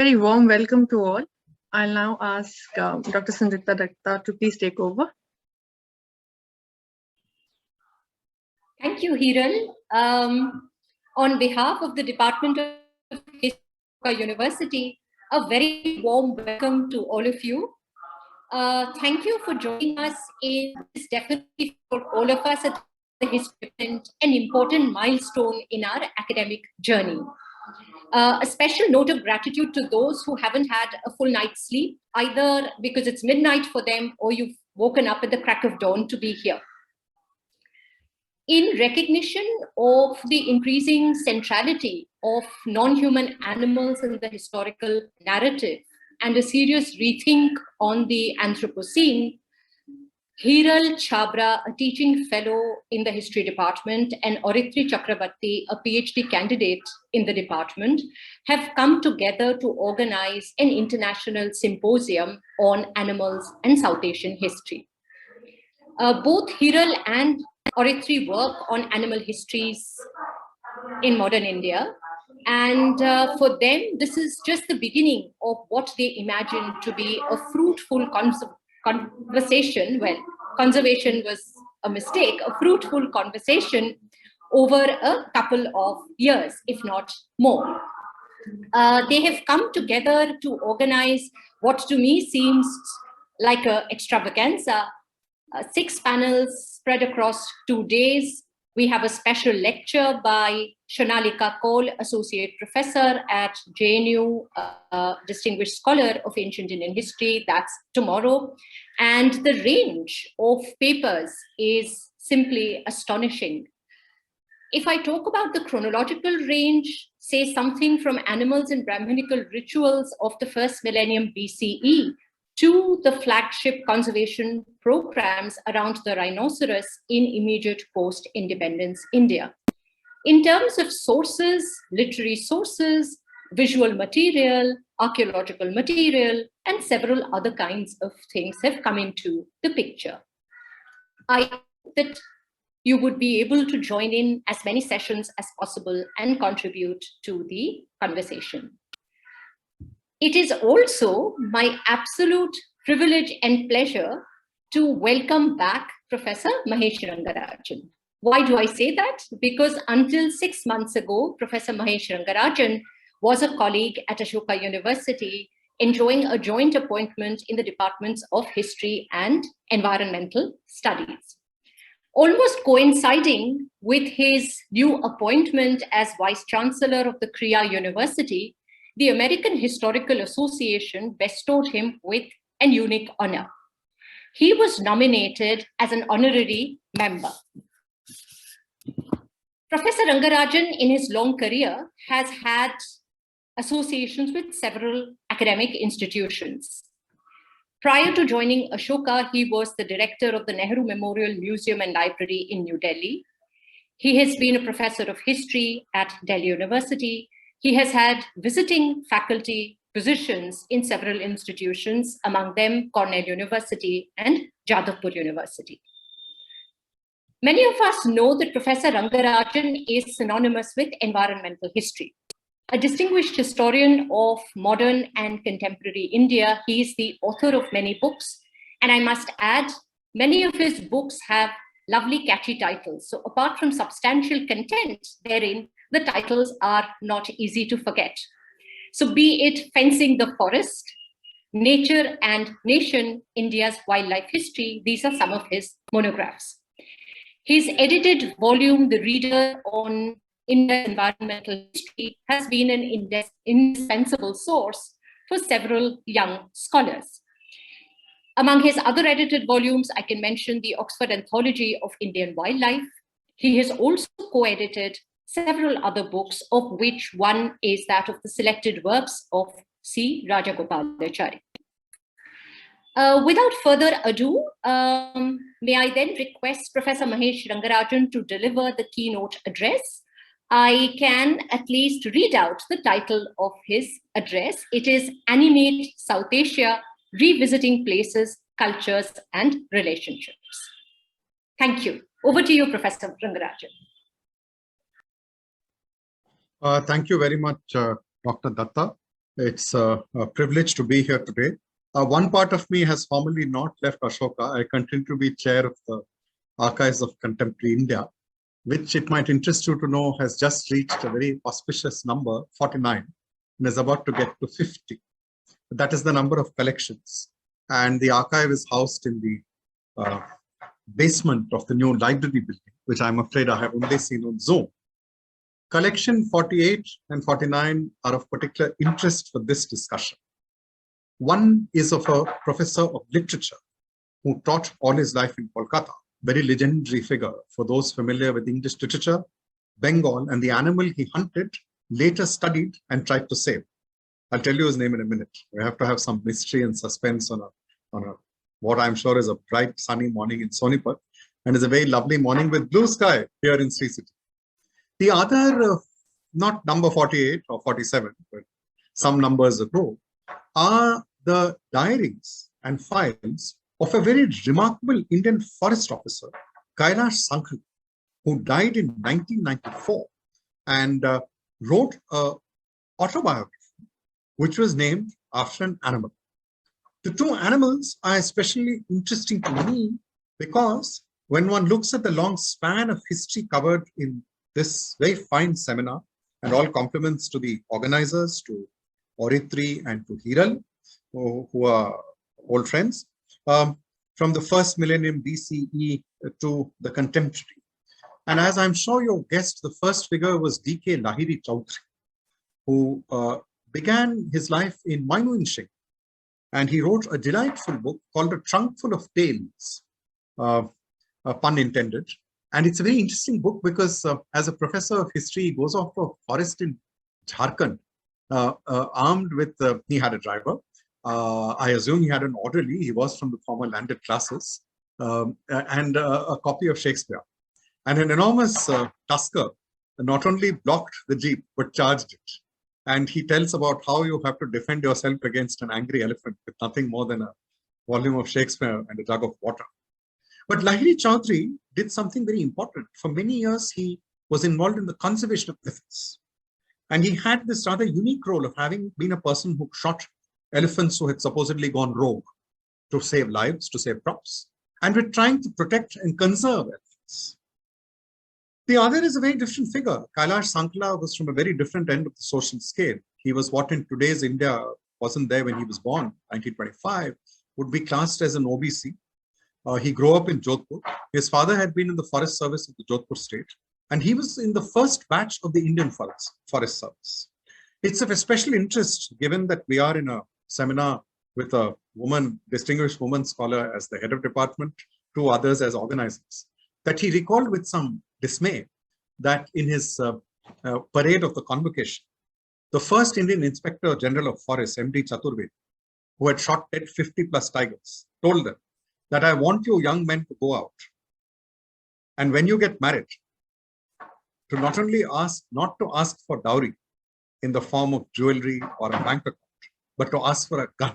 Very warm welcome to all. I'll now ask Dr. Sanjita Datta to please take over. Thank you, Hiran. On behalf of the Department of History University, a very warm welcome to all of you. Thank you for joining us in this definitely for all of us at the history event, an important milestone in our academic journey. A special note of gratitude to those who haven't had a full night's sleep, either because it's midnight for them or you've woken up at the crack of dawn to be here. In recognition of the increasing centrality of non-human animals in the historical narrative and a serious rethink on the Anthropocene, Hiral Chabra, a teaching fellow in the history department, and Oritri Chakrabarti, a PhD candidate in the department, have come together to organize an international symposium on animals and South Asian history. Both Hiral and Oritri work on animal histories in modern India. And for them, this is just the beginning of what they imagine to be a fruitful conversation. Well, conservation was a mistake, a fruitful conversation over a couple of years, if not more. They have come together to organize what to me seems like an extravaganza. 6 panels spread across 2 days. We have a special lecture by Shonalika Kaul, Associate Professor at JNU, Distinguished Scholar of Ancient Indian History. That's tomorrow. And the range of papers is simply astonishing. If I talk about the chronological range, say something from animals and Brahminical rituals of the first millennium BCE, to the flagship conservation programs around the rhinoceros in immediate post-independence India. In terms of sources, literary sources, visual material, archaeological material, and several other kinds of things have come into the picture. I hope that you would be able to join in as many sessions as possible and contribute to the conversation. It is also my absolute privilege and pleasure to welcome back Professor Mahesh Rangarajan. Why do I say that? Because until 6 months ago, Professor Mahesh Rangarajan was a colleague at Ashoka University, enjoying a joint appointment in the departments of History and Environmental Studies. Almost coinciding with his new appointment as Vice Chancellor of the Kriya University, the American Historical Association bestowed him with an unique honor. He was nominated as an honorary member. Professor Rangarajan, in his long career, has had associations with several academic institutions. Prior to joining Ashoka, he was the director of the Nehru Memorial Museum and Library in New Delhi. He has been a professor of history at Delhi University. He has had visiting faculty positions in several institutions, among them Cornell University and Jadavpur University. Many of us know that Professor Rangarajan is synonymous with environmental history. A distinguished historian of modern and contemporary India, he is the author of many books. And I must add, many of his books have lovely, catchy titles. So apart from substantial content therein, the titles are not easy to forget. So be it Fencing the Forest, Nature and Nation, India's Wildlife History, these are some of his monographs. His edited volume, The Reader on India's Environmental History, has been an indispensable source for several young scholars. Among his other edited volumes, I can mention the Oxford Anthology of Indian Wildlife. He has also co-edited several other books, of which one is that of the selected works of C. Rajagopalachari. Without further ado, may I then request Professor Mahesh Rangarajan to deliver the keynote address. I can at least read out the title of his address. It is Animate South Asia, Revisiting Places, Cultures and Relationships. Thank you. Over to you, Professor Rangarajan. Thank you very much, Dr. Datta. It's a privilege to be here today. One part of me has formally not left Ashoka. I continue to be chair of the Archives of Contemporary India, which it might interest you to know has just reached a very auspicious number, 49, and is about to get to 50. That is the number of collections. And the archive is housed in the basement of the new library building, which I'm afraid I have only seen on Zoom. Collection 48 and 49 are of particular interest for this discussion. One is of a professor of literature who taught all his life in Kolkata, very legendary figure for those familiar with English literature, Bengal, and the animal he hunted, later studied and tried to save. I'll tell you his name in a minute. We have to have some mystery and suspense on a what I'm sure is a bright sunny morning in Sonipat, and it's a very lovely morning with blue sky here in Sri City. The other, not number 48 or 47, but some numbers ago, are the diaries and files of a very remarkable Indian forest officer, Kailash Sankhala, who died in 1994 and wrote an autobiography, which was named after an animal. The two animals are especially interesting to me because when one looks at the long span of history covered in this very fine seminar, and all compliments to the organizers, to Orithri and to Hiral, who are old friends, from the first millennium BCE to the contemporary. And as I'm sure you guessed, the first figure was D.K. Lahiri Chaudhary, who began his life in Maimonish, and he wrote a delightful book called A Trunkful of Tales, pun intended. And it's a very interesting book because as a professor of history, he goes off to a forest in Jharkhand, armed with, he had a driver. I assume he had an orderly. He was from the former landed classes, and a copy of Shakespeare. And an enormous tusker not only blocked the jeep, but charged it. And he tells about how you have to defend yourself against an angry elephant with nothing more than a volume of Shakespeare and a jug of water. But Lahiri Chaudhary did something very important. For many years, he was involved in the conservation of elephants. And he had this rather unique role of having been a person who shot elephants who had supposedly gone rogue to save lives, to save crops, and were trying to protect and conserve elephants. The other is a very different figure. Kailash Sankhala was from a very different end of the social scale. He was what in today's India wasn't there when he was born, 1925, would be classed as an OBC. He grew up in Jodhpur. His father had been in the forest service of the Jodhpur state, and he was in the first batch of the Indian forest service. It's of special interest, given that we are in a seminar with a woman, distinguished woman scholar as the head of department, two others as organizers, that he recalled with some dismay that in his parade of the convocation, the first Indian Inspector General of Forests, MD Chaturvedi, who had shot dead 50 plus tigers, told them that I want you young men to go out. And when you get married, to not only not to ask for dowry in the form of jewelry or a bank account, but to ask for a gun.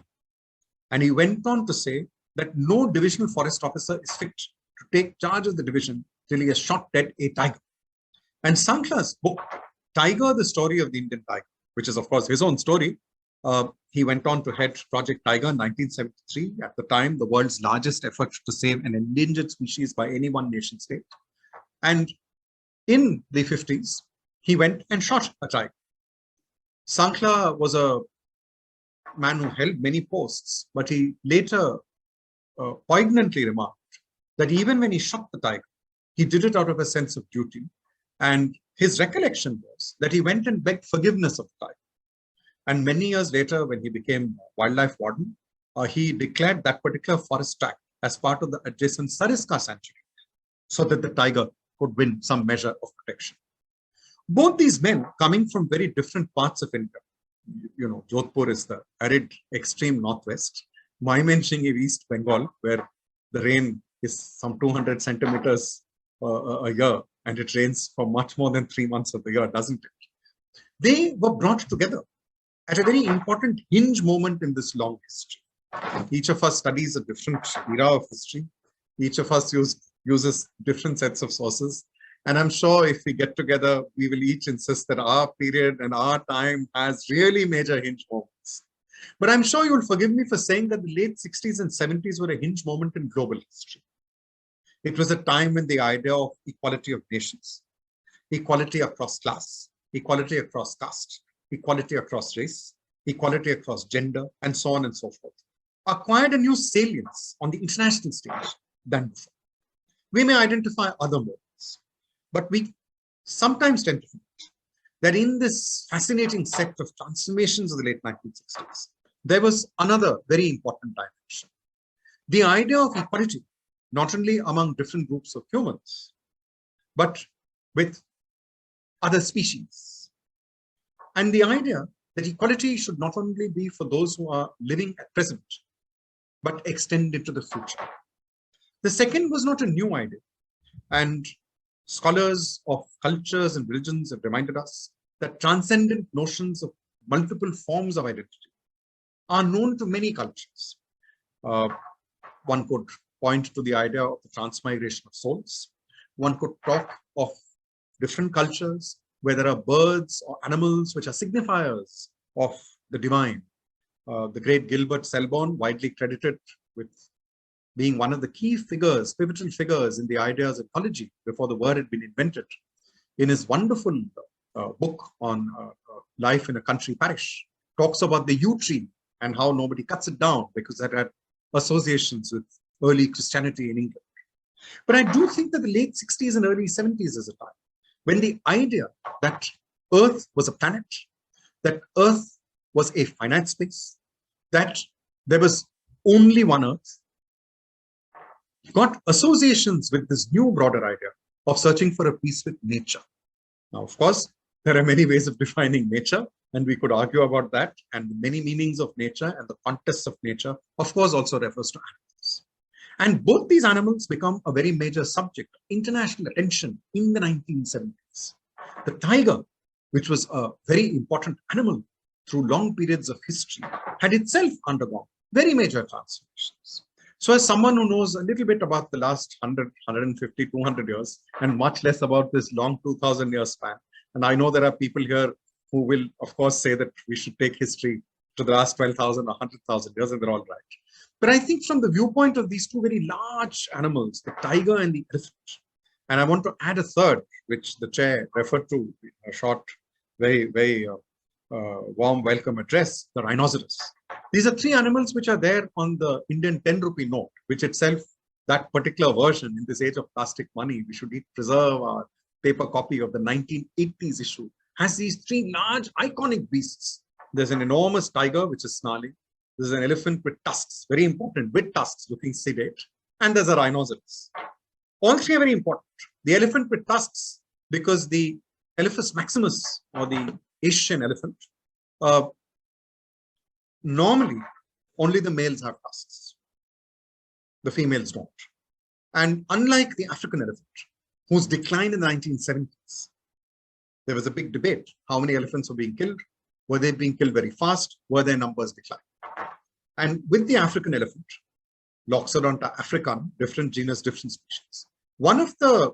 And he went on to say that no divisional forest officer is fit to take charge of the division till he has shot dead a tiger. And Sanklha's book, Tiger, the Story of the Indian Tiger, which is of course his own story, he went on to head Project Tiger in 1973, at the time the world's largest effort to save an endangered species by any one nation state. And in the 50s, he went and shot a tiger. Sankhala was a man who held many posts, but he later poignantly remarked that even when he shot the tiger, he did it out of a sense of duty. And his recollection was that he went and begged forgiveness of the tiger. And many years later, when he became wildlife warden, he declared that particular forest tract as part of the adjacent Sariska sanctuary, so that the tiger could win some measure of protection. Both these men coming from very different parts of India. You know, Jodhpur is the arid extreme northwest, Maimonish is East Bengal, where the rain is some 200 centimeters a year, and it rains for much more than 3 months of the year, doesn't it? They were brought together at a very important hinge moment in this long history. Each of us studies a different era of history. Each of us uses different sets of sources. And I'm sure if we get together, we will each insist that our period and our time has really major hinge moments. But I'm sure you'll forgive me for saying that the late 60s and 70s were a hinge moment in global history. It was a time when the idea of equality of nations, equality across class, equality across caste, equality across race, equality across gender, and so on and so forth, acquired a new salience on the international stage than before. We may identify other moments, but we sometimes tend to forget that in this fascinating set of transformations of the late 1960s, there was another very important dimension. The idea of equality, not only among different groups of humans, but with other species. And the idea that equality should not only be for those who are living at present, but extend into the future. The second was not a new idea, and scholars of cultures and religions have reminded us that transcendent notions of multiple forms of identity are known to many cultures. One could point to the idea of the transmigration of souls. One could talk of different cultures where there are birds or animals which are signifiers of the divine. The great Gilbert Selborne, widely credited with being one of the key figures, pivotal figures in the ideas of ecology before the word had been invented, in his wonderful book on life in a country parish, talks about the yew tree and how nobody cuts it down because that had associations with early Christianity in England. But I do think that the late 60s and early 70s is a time when the idea that Earth was a planet, that Earth was a finite space, that there was only one Earth, got associations with this new broader idea of searching for a peace with nature. Now, of course, there are many ways of defining nature, and we could argue about that, and many meanings of nature and the context of nature, of course, also refers to animals. And both these animals become a very major subject of international attention in the 1970s. The tiger, which was a very important animal through long periods of history, had itself undergone very major transformations. So as someone who knows a little bit about the last 100, 150, 200 years, and much less about this long 2000-year span, and I know there are people here who will, of course, say that we should take history to the last 12,000 or 100,000 years, and they're all right. But I think from the viewpoint of these two very large animals, the tiger and the elephant, and I want to add a third, which the chair referred to in a short, very warm welcome address, the rhinoceros. These are three animals which are there on the Indian 10 rupee note, which itself, that particular version in this age of plastic money, we should preserve our paper copy of the 1980s issue, has these three large iconic beasts. There's an enormous tiger, which is snarling. There's an elephant with tusks, very important, with tusks looking sedate. And there's a rhinoceros. All three are very important. The elephant with tusks, because the Elephas maximus, or the Asian elephant, normally only the males have tusks. The females don't. And unlike the African elephant, whose decline in the 1970s, there was a big debate. How many elephants were being killed? Were they being killed very fast? Were their numbers declining? And with the African elephant, Loxodonta africana, different genus, different species. One of the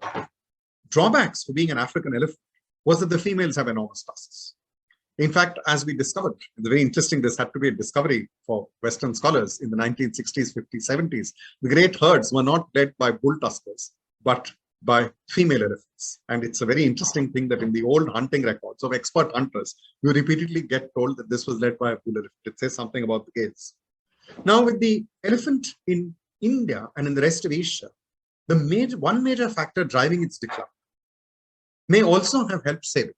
drawbacks for being an African elephant was that the females have enormous tusks. In fact, as we discovered, it's very interesting, this had to be a discovery for Western scholars in the 1960s, 50s, 70s. The great herds were not led by bull tuskers, but by female elephants. And it's a very interesting thing that in the old hunting records of expert hunters, you repeatedly get told that this was led by a bull elephant. It says something about the gaze. Now, with the elephant in India and in the rest of Asia, one major factor driving its decline may also have helped save it,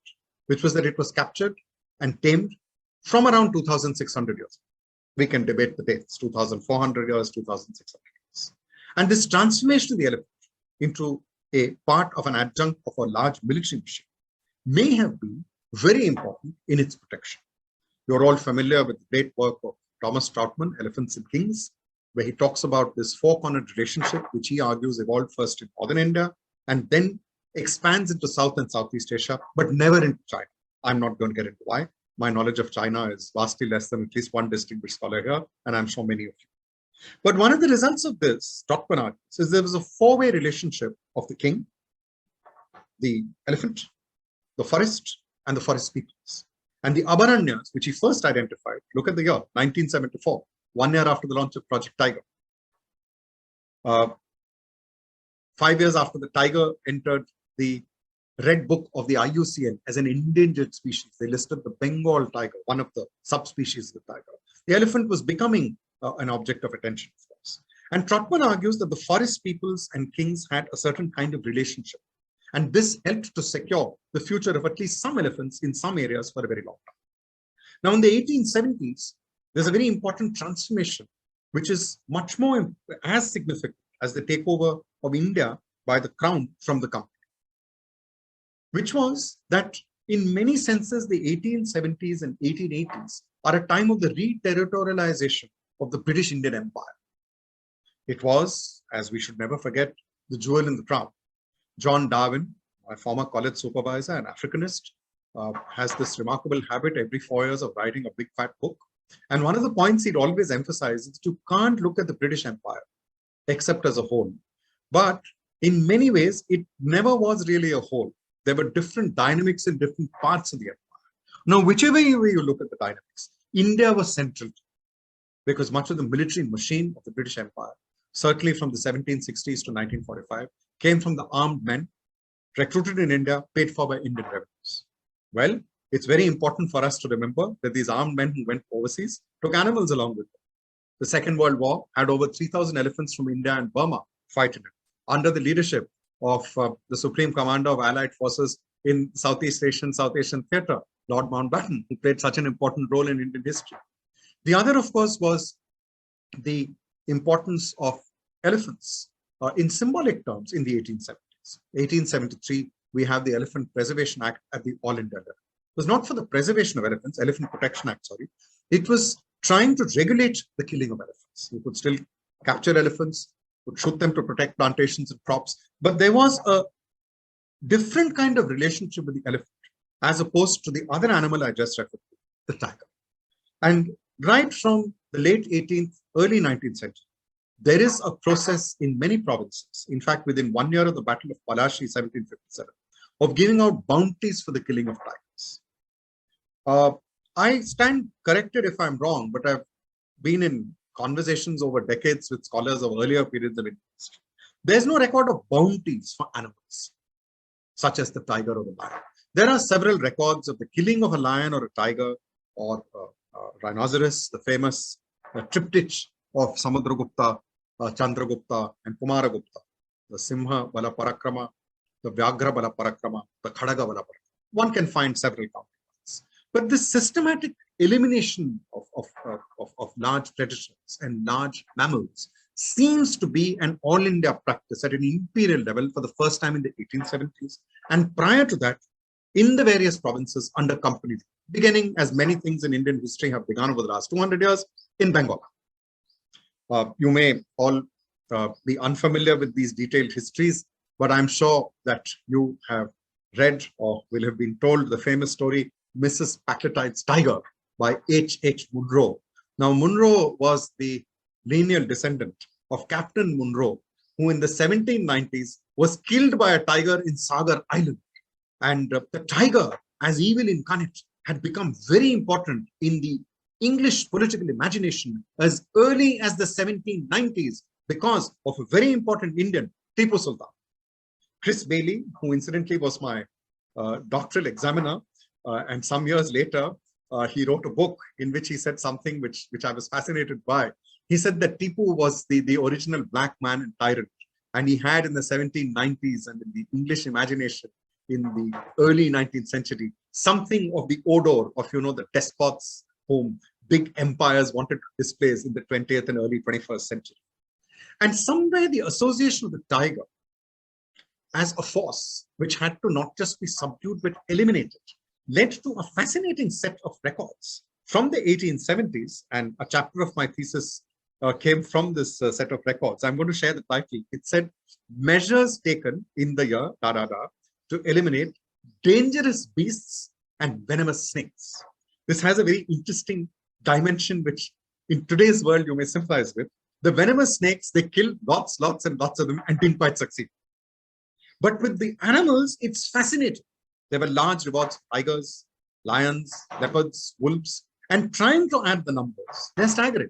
which was that it was captured and tamed from around 2,600 years. We can debate the dates, 2,400 years, 2,600 years. And this transformation of the elephant into a part of an adjunct of a large military machine may have been very important in its protection. You're all familiar with the great work of Thomas Troutman, Elephants and Kings, where he talks about this four-cornered relationship, which he argues evolved first in northern India and then expands into South and Southeast Asia, but never into China. I'm not going to get into why. My knowledge of China is vastly less than at least one distinguished scholar here, and I'm sure many of you. But one of the results of this, Troutman argues, is there was a four-way relationship of the king, the elephant, the forest, and the forest peoples. And the Abharanyas, which he first identified, look at the year, 1974, 1 year after the launch of Project Tiger. 5 years after the tiger entered the Red Book of the IUCN as an endangered species, they listed the Bengal tiger, one of the subspecies of the tiger. The elephant was becoming an object of attention, of course. And Trotman argues that the forest peoples and kings had a certain kind of relationship. And this helped to secure the future of at least some elephants in some areas for a very long time. Now, in the 1870s, there's a very important transformation, which is much more as significant as the takeover of India by the crown from the company, which was that in many senses, the 1870s and 1880s are a time of the re-territorialization of the British Indian Empire. It was, as we should never forget, the jewel in the crown. John Darwin, my former college supervisor and Africanist, has this remarkable habit every 4 years of writing a big fat book. And one of the points he'd always emphasize is you can't look at the British Empire except as a whole. But in many ways, it never was really a whole. There were different dynamics in different parts of the empire. Now, whichever way you look at the dynamics, India was central because much of the military machine of the British Empire, certainly from the 1760s to 1945, came from the armed men recruited in India, paid for by Indian revenues. Well, it's very important for us to remember that these armed men who went overseas took animals along with them. The Second World War had over 3,000 elephants from India and Burma fighting it under the leadership of the Supreme Commander of Allied Forces in South Asian theatre, Lord Mountbatten, who played such an important role in Indian history. The other, of course, was the importance of elephants in symbolic terms in the 1870s. 1873, we have the Elephant Preservation Act at the All India level. It was not for the preservation of elephants, Elephant Protection Act, sorry. It was trying to regulate the killing of elephants. You could still capture elephants, could shoot them to protect plantations and crops, but there was a different kind of relationship with the elephant as opposed to the other animal I just referred to, the tiger. And right from the late 18th, early 19th century, there is a process in many provinces, in fact, within 1 year of the Battle of Palashi, 1757, of giving out bounties for the killing of tigers. I stand corrected if I'm wrong, but I've been in conversations over decades with scholars of earlier periods of interest. There's no record of bounties for animals, such as the tiger or the lion. There are several records of the killing of a lion or a tiger or a rhinoceros, the famous triptych of Samudragupta, Chandragupta, and Kumaragupta, the Simha Bala Parakrama, the Vyaghra Bala Parakrama, the Khadaga Bala Parakrama. One can find several counterparts. But this systematic elimination of large predators and large mammals seems to be an all-India practice at an imperial level for the first time in the 1870s. And prior to that, in the various provinces under company, beginning as many things in Indian history have begun over the last 200 years in Bengal. You may all be unfamiliar with these detailed histories, but I'm sure that you have read or will have been told the famous story, Mrs. Packlettide's Tiger by H.H. Munro. Now, Munro was the lineal descendant of Captain Munro, who in the 1790s was killed by a tiger in Sagar Island. And the tiger, as evil incarnate, had become very important in the English political imagination as early as the 1790s because of a very important Indian, Tipu Sultan. Chris Bailey, who incidentally was my doctoral examiner, and some years later, he wrote a book in which he said something which I was fascinated by. He said that Tipu was the original black man and tyrant, and he had in the 1790s and in the English imagination in the early 19th century, something of the odor of, the despots whom big empires wanted to displace in the 20th and early 21st century. And somewhere the association of the tiger as a force which had to not just be subdued but eliminated led to a fascinating set of records from the 1870s, and a chapter of my thesis came from this set of records. I'm going to share the title. It said, measures taken in the year, to eliminate dangerous beasts and venomous snakes. This has a very interesting dimension, which in today's world you may sympathize with. The venomous snakes, they killed lots and lots of them and didn't quite succeed. But with the animals, it's fascinating. There were large rewards for tigers, lions, leopards, wolves, and trying to add the numbers, they're staggering.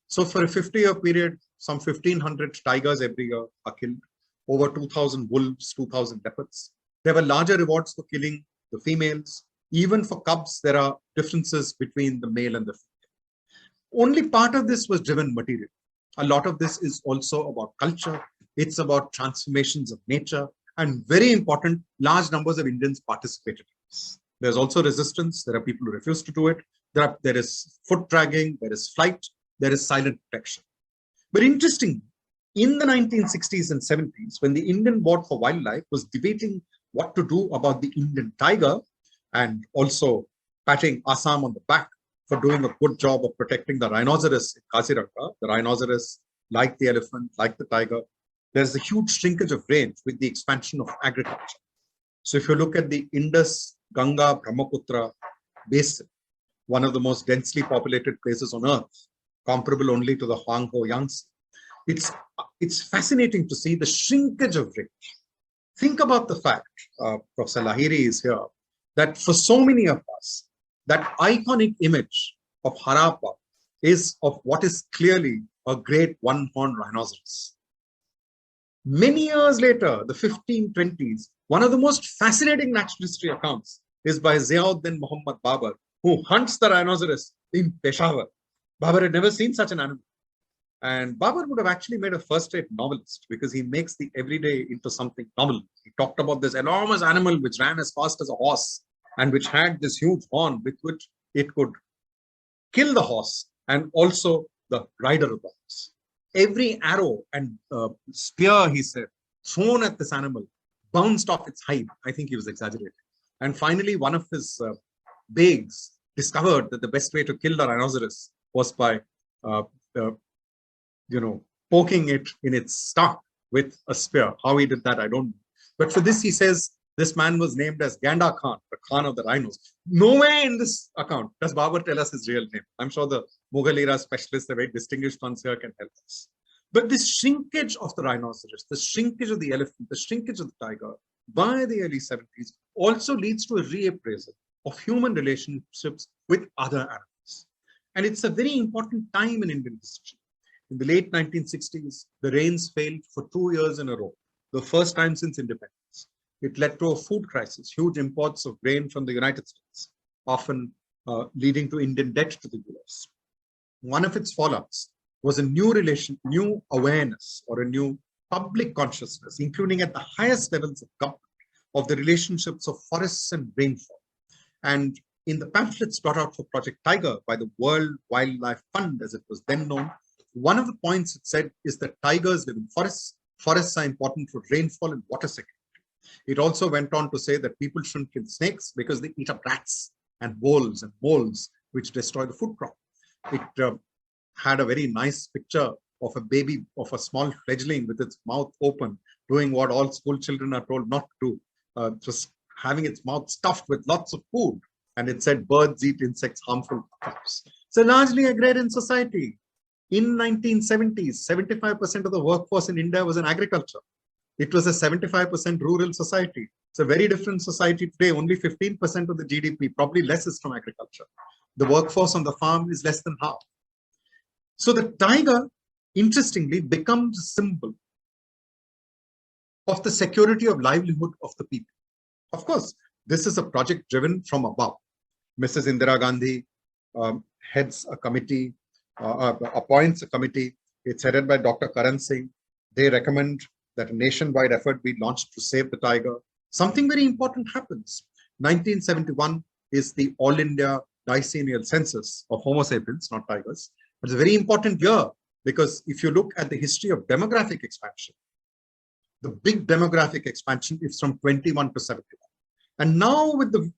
So for a 50-year period, some 1,500 tigers every year are killed, over 2,000 wolves, 2,000 leopards. There were larger rewards for killing the females. Even for cubs, there are differences between the male and the female. Only part of this was driven material. A lot of this is also about culture. It's about transformations of nature. And very important, large numbers of Indians participated in this. There's also resistance. There are people who refuse to do it. There is foot dragging. There is flight. There is silent protection. But interestingly, in the 1960s and 70s, when the Indian Board for Wildlife was debating what to do about the Indian tiger and also patting Assam on the back for doing a good job of protecting the rhinoceros in Kaziranga, the rhinoceros, like the elephant, like the tiger, there's a huge shrinkage of range with the expansion of agriculture. So if you look at the Indus, Ganga, Brahmaputra basin, one of the most densely populated places on earth, comparable only to the Huanghe Yangtze, it's fascinating to see the shrinkage of range. Think about the fact, Professor Lahiri is here, that for so many of us, that iconic image of Harappa is of what is clearly a great one-horned rhinoceros. Many years later, the 1520s, one of the most fascinating natural history accounts is by Ziauddin Muhammad Babar, who hunts the rhinoceros in Peshawar. Babar had never seen such an animal. And Babar would have actually made a first-rate novelist because he makes the everyday into something novel. He talked about this enormous animal which ran as fast as a horse and which had this huge horn with which it could kill the horse and also the rider of the horse. Every arrow and spear, he said, thrown at this animal bounced off its hide. I think he was exaggerating. And finally, one of his begs discovered that the best way to kill the rhinoceros was by poking it in its stomach with a spear. How he did that, I don't know. But for this, he says, this man was named as Ganda Khan, the Khan of the rhinos. Nowhere in this account does Babar tell us his real name. I'm sure the Mughal era specialists, the very distinguished ones here, can help us. But this shrinkage of the rhinoceros, the shrinkage of the elephant, the shrinkage of the tiger by the early 70s also leads to a reappraisal of human relationships with other animals. And it's a very important time in Indian history. In the late 1960s, the rains failed for 2 years in a row, the first time since independence. It led to a food crisis, huge imports of grain from the United States, often leading to Indian debt to the US. One of its fallouts was a new awareness or a new public consciousness, including at the highest levels of government, of the relationships of forests and rainfall. And in the pamphlets brought out for Project Tiger by the World Wildlife Fund, as it was then known, one of the points it said is that tigers live in forests. Forests are important for rainfall and water security. It also went on to say that people shouldn't kill snakes because they eat up rats and voles and moles, which destroy the food crop. It had a very nice picture of a baby, of a small fledgling with its mouth open, doing what all school children are told not to do, just having its mouth stuffed with lots of food. And it said birds eat insects harmful to crops. So largely agrarian society. In 1970s, 75% of the workforce in India was in agriculture. It was a 75% rural society. It's a very different society today. Only 15% of the GDP, probably less, is from agriculture. The workforce on the farm is less than half. So the tiger, interestingly, becomes a symbol of the security of livelihood of the people. Of course, this is a project driven from above. Mrs. Indira Gandhi heads a committee, appoints a committee. It's headed by Dr. Karan Singh. They recommend that a nationwide effort be launched to save the tiger. Something very important happens. 1971 is the All India Decennial Census of Homo sapiens, not tigers. But it's a very important year because if you look at the history of demographic expansion, the big demographic expansion is from 21 to 71. And now with the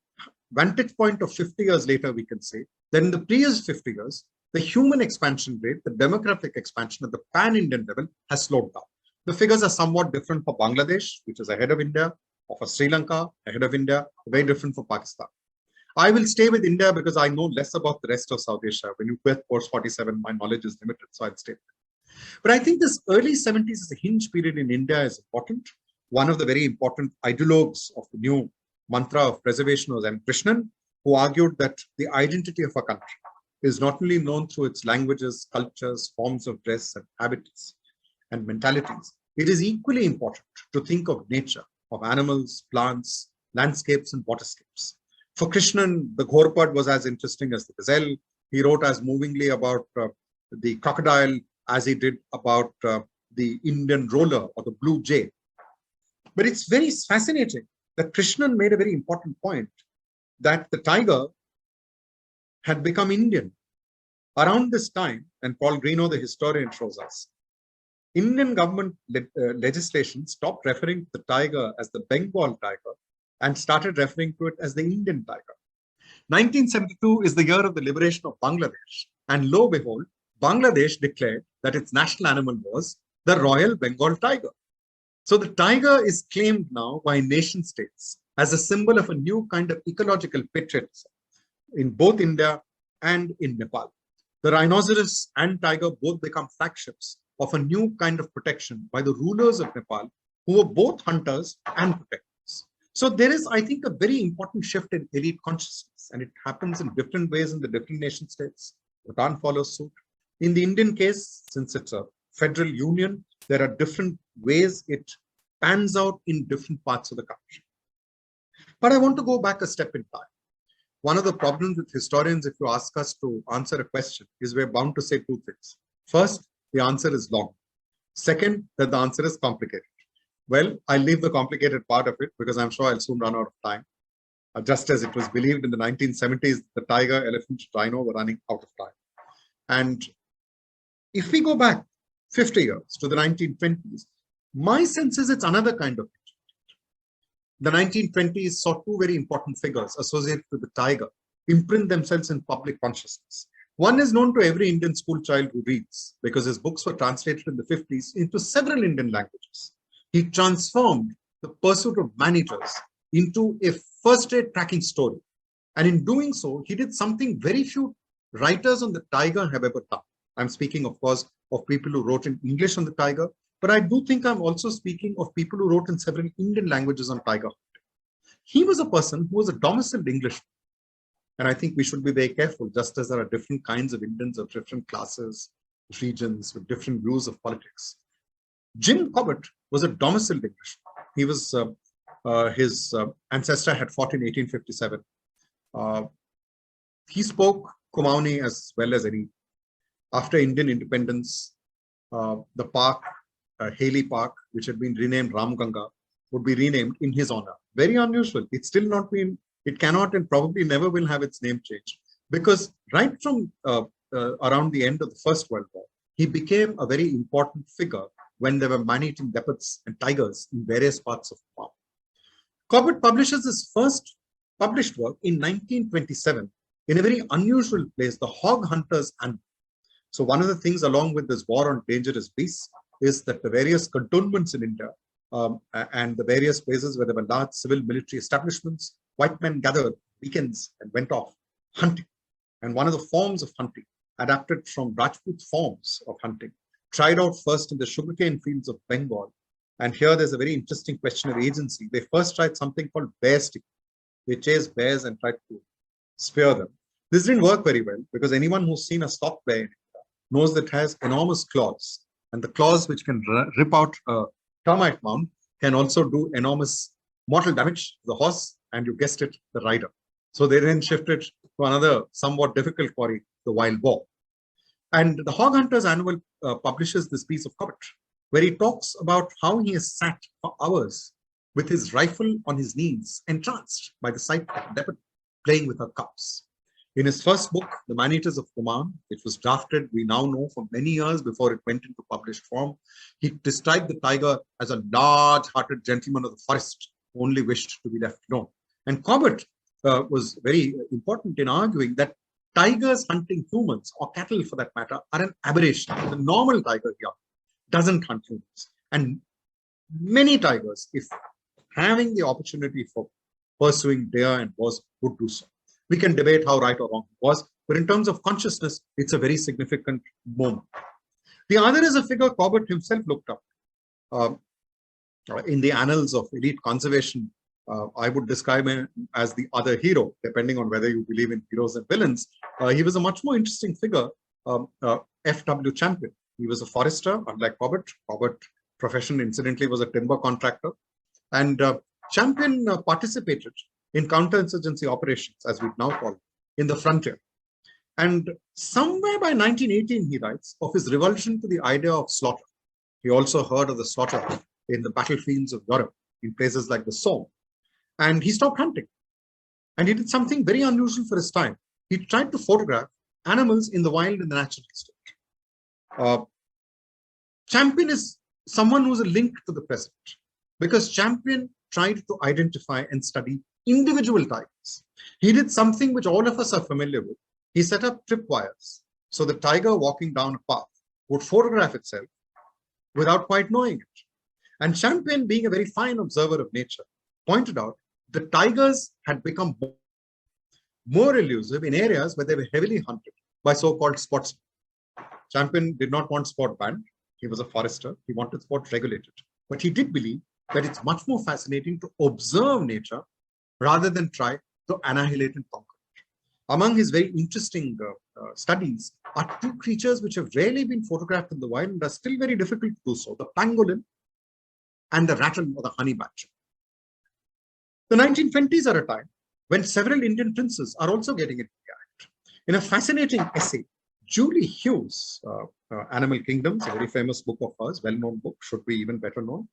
vantage point of 50 years later, we can say that in the previous 50 years, the human expansion rate, the demographic expansion at the pan-Indian level has slowed down. The figures are somewhat different for Bangladesh, which is ahead of India, or for Sri Lanka, ahead of India, very different for Pakistan. I will stay with India because I know less about the rest of South Asia. When you quit course 47, my knowledge is limited, so I'll stay there. But I think this early 70s as a hinge period in India is important. One of the very important ideologues of the new mantra of preservation was M. Krishnan, who argued that the identity of a country is not only known through its languages, cultures, forms of dress, and habits and mentalities. It is equally important to think of nature, of animals, plants, landscapes, and waterscapes. For Krishnan, the Ghorpad was as interesting as the gazelle. He wrote as movingly about the crocodile as he did about the Indian roller or the blue jay. But it's very fascinating that Krishnan made a very important point, that the tiger had become Indian. Around this time, and Paul Greenough, the historian, shows us, Indian government legislation stopped referring to the tiger as the Bengal tiger and started referring to it as the Indian tiger. 1972 is the year of the liberation of Bangladesh, and lo and behold, Bangladesh declared that its national animal was the Royal Bengal tiger. So the tiger is claimed now by nation states as a symbol of a new kind of ecological patriotism in both India and in Nepal. The rhinoceros and tiger both become flagships of a new kind of protection by the rulers of Nepal, who were both hunters and protectors. So there is, I think, a very important shift in elite consciousness, and it happens in different ways in the different nation states. Bhutan follows suit. In the Indian case, since it's a federal union, there are different ways it pans out in different parts of the country. But I want to go back a step in time. One of the problems with historians, if you ask us to answer a question, is we're bound to say two things. First, the answer is long. Second, that the answer is complicated. Well, I'll leave the complicated part of it because I'm sure I'll soon run out of time. Just as it was believed in the 1970s, the tiger, elephant, rhino were running out of time. And if we go back 50 years to the 1920s, my sense is it's another kind of. The 1920s saw two very important figures associated with the tiger imprint themselves in public consciousness. One is known to every Indian school child who reads, because his books were translated in the 50s into several Indian languages. He transformed the pursuit of man-eaters into a first-rate tracking story. And in doing so, he did something very few writers on the tiger have ever done. I'm speaking, of course, of people who wrote in English on the tiger, but I do think I'm also speaking of people who wrote in several Indian languages on tiger hunting. He was a person who was a domiciled Englishman. And I think we should be very careful, just as there are different kinds of Indians of different classes, regions, with different views of politics. Jim Corbett was a domiciled Englishman. He was, his ancestor had fought in 1857. He spoke Kumaoni as well as any. After Indian independence, the park, Haley Park, which had been renamed Ramganga, would be renamed in his honor. Very unusual. It's still not been, it cannot and probably never will have its name changed, because right from around the end of the First World War, he became a very important figure when there were man-eating leopards and tigers in various parts of the farm. Corbett publishes his first published work in 1927 in a very unusual place, the Hog Hunters Animal. So one of the things along with this war on dangerous beasts is that the various cantonments in India and the various places where there were large civil military establishments, white men gathered weekends and went off hunting. And one of the forms of hunting, adapted from Rajput forms of hunting, tried out first in the sugarcane fields of Bengal. And here there's a very interesting question of agency. They first tried something called bear stick. They chased bears and tried to spear them. This didn't work very well, because anyone who's seen a stock bear knows that it has enormous claws. And the claws, which can rip out a termite mound, can also do enormous mortal damage to the horse, and you guessed it, the rider. So they then shifted to another somewhat difficult quarry, the wild boar. And the Hog Hunters Annual publishes this piece of Corbett, where he talks about how he has sat for hours with his rifle on his knees, entranced by the sight of a leopard playing with her cubs. In his first book, The Man-Eaters of Oman, which was drafted, we now know, for many years before it went into published form, he described the tiger as a large-hearted gentleman of the forest who only wished to be left alone. And Corbett was very important in arguing that tigers hunting humans, or cattle for that matter, are an aberration. The normal tiger here doesn't hunt humans. And many tigers, if having the opportunity for pursuing deer and boars, would do so. We can debate how right or wrong it was, but in terms of consciousness, it's a very significant moment. The other is a figure Corbett himself looked up in the annals of elite conservation I would describe him as the other hero, depending on whether you believe in heroes and villains. He was a much more interesting figure, F.W. Champion. He was a forester, unlike Corbett. Corbett profession, incidentally, was a timber contractor. And Champion participated in counterinsurgency operations, as we now call it, in the frontier. And somewhere by 1918, he writes of his revulsion to the idea of slaughter. He also heard of the slaughter in the battlefields of Europe, in places like the Somme. And he stopped hunting. And he did something very unusual for his time. He tried to photograph animals in the wild in the natural state. Champion is someone who's a link to the present, because Champion tried to identify and study individual tigers. He did something which all of us are familiar with. He set up tripwires. So the tiger walking down a path would photograph itself without quite knowing it. And Champion, being a very fine observer of nature, pointed out the tigers had become more elusive in areas where they were heavily hunted by so-called sportsmen. Champion did not want sport banned. He was a forester. He wanted sport regulated. But he did believe that it's much more fascinating to observe nature rather than try to annihilate and conquer it. Among his very interesting studies are two creatures which have rarely been photographed in the wild and are still very difficult to do so: the pangolin and the rattle or the honey badger. The 1920s are a time when several Indian princes are also getting into the act. In a fascinating essay, Julie Hughes, Animal Kingdoms, a very famous book of hers, well-known book, should be even better known,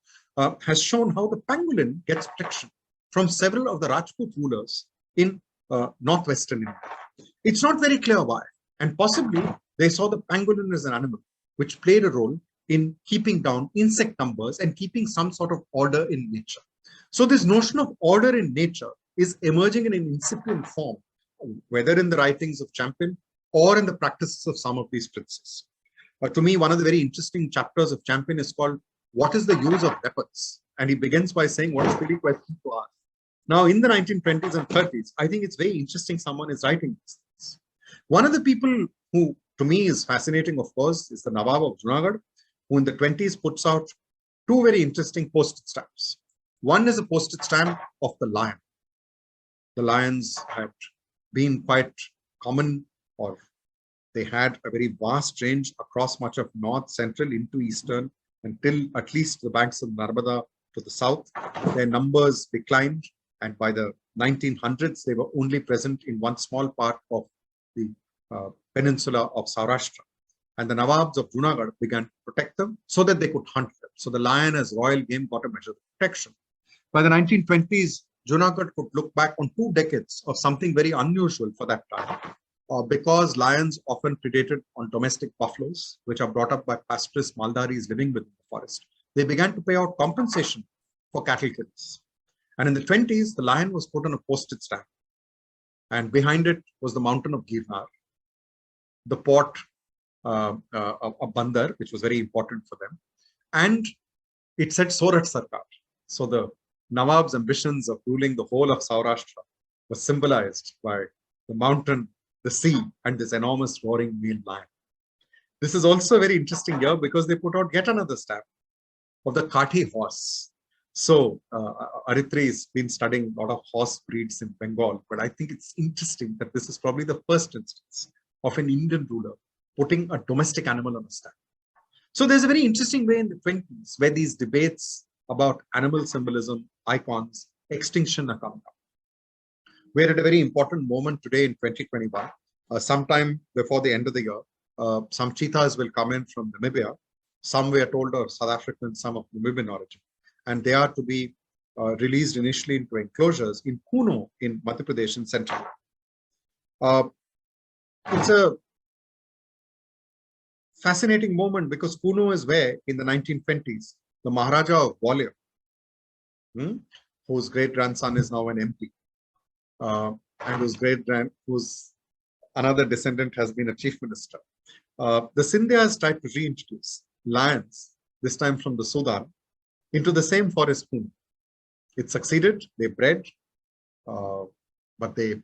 has shown how the pangolin gets protection from several of the Rajput rulers in northwestern India. It's not very clear why, and possibly they saw the pangolin as an animal which played a role in keeping down insect numbers and keeping some sort of order in nature. So this notion of order in nature is emerging in an incipient form, whether in the writings of Champion or in the practices of some of these princes. To me, one of the very interesting chapters of Champion is called "What is the Use of Weapons?" And he begins by saying, what is the really question to ask? Now, in the 1920s and 30s, I think it's very interesting someone is writing these things. One of the people who, to me, is fascinating, of course, is the Nawab of Junagadh, who in the 20s puts out two very interesting postage stamps. One is a postage stamp of the lion. The lions had been quite common, or they had a very vast range across much of north, central, into eastern, until at least the banks of Narmada to the south. Their numbers declined, and by the 1900s, they were only present in one small part of the peninsula of Saurashtra. And the Nawabs of Junagadh began to protect them so that they could hunt them. So the lion as royal game got a measure of protection. By the 1920s, Junagadh could look back on 2 decades of something very unusual for that time. Because lions often predated on domestic buffaloes, which are brought up by pastoralist Maldaris living within the forest, they began to pay out compensation for cattle killers. And in the 20s, the lion was put on a postage stamp. And behind it was the mountain of Girnar, the port of Bandar, which was very important for them. And it said Sorat Sarkar. So the Nawab's ambitions of ruling the whole of Saurashtra was symbolized by the mountain, the sea, and this enormous roaring male lion. This is also very interesting here because they put out yet another stamp of the Kathi horse. So Arithri has been studying a lot of horse breeds in Bengal, but I think it's interesting that this is probably the first instance of an Indian ruler putting a domestic animal on a stamp. So there's a very interesting way in the 20s where these debates about animal symbolism, icons, extinction are coming up. We're at a very important moment today in 2021. Sometime before the end of the year, some cheetahs will come in from Namibia. Some, we are told, are South African, some of Namibian origin. And they are to be released initially into enclosures in Kuno in Madhya Pradesh in Central. It's a fascinating moment because Kuno is where, in the 1920s, the Maharaja of Gwalior, whose great-grandson is now an MP, and whose another descendant has been a chief minister. The Scindias tried to reintroduce lions, this time from the Sudan, into the same forest Kuno. It succeeded, they bred, but they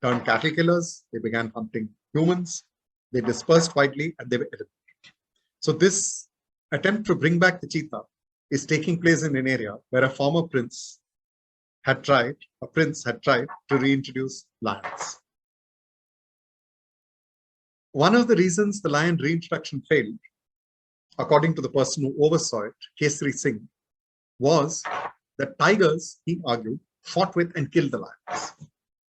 turned cattle killers, they began hunting humans, they dispersed widely, and they were eliminated. So this attempt to bring back the cheetah is taking place in an area where a former prince a prince had tried to reintroduce lions. One of the reasons the lion reintroduction failed, according to the person who oversaw it, Kesari Singh, was that tigers, he argued, fought with and killed the lions.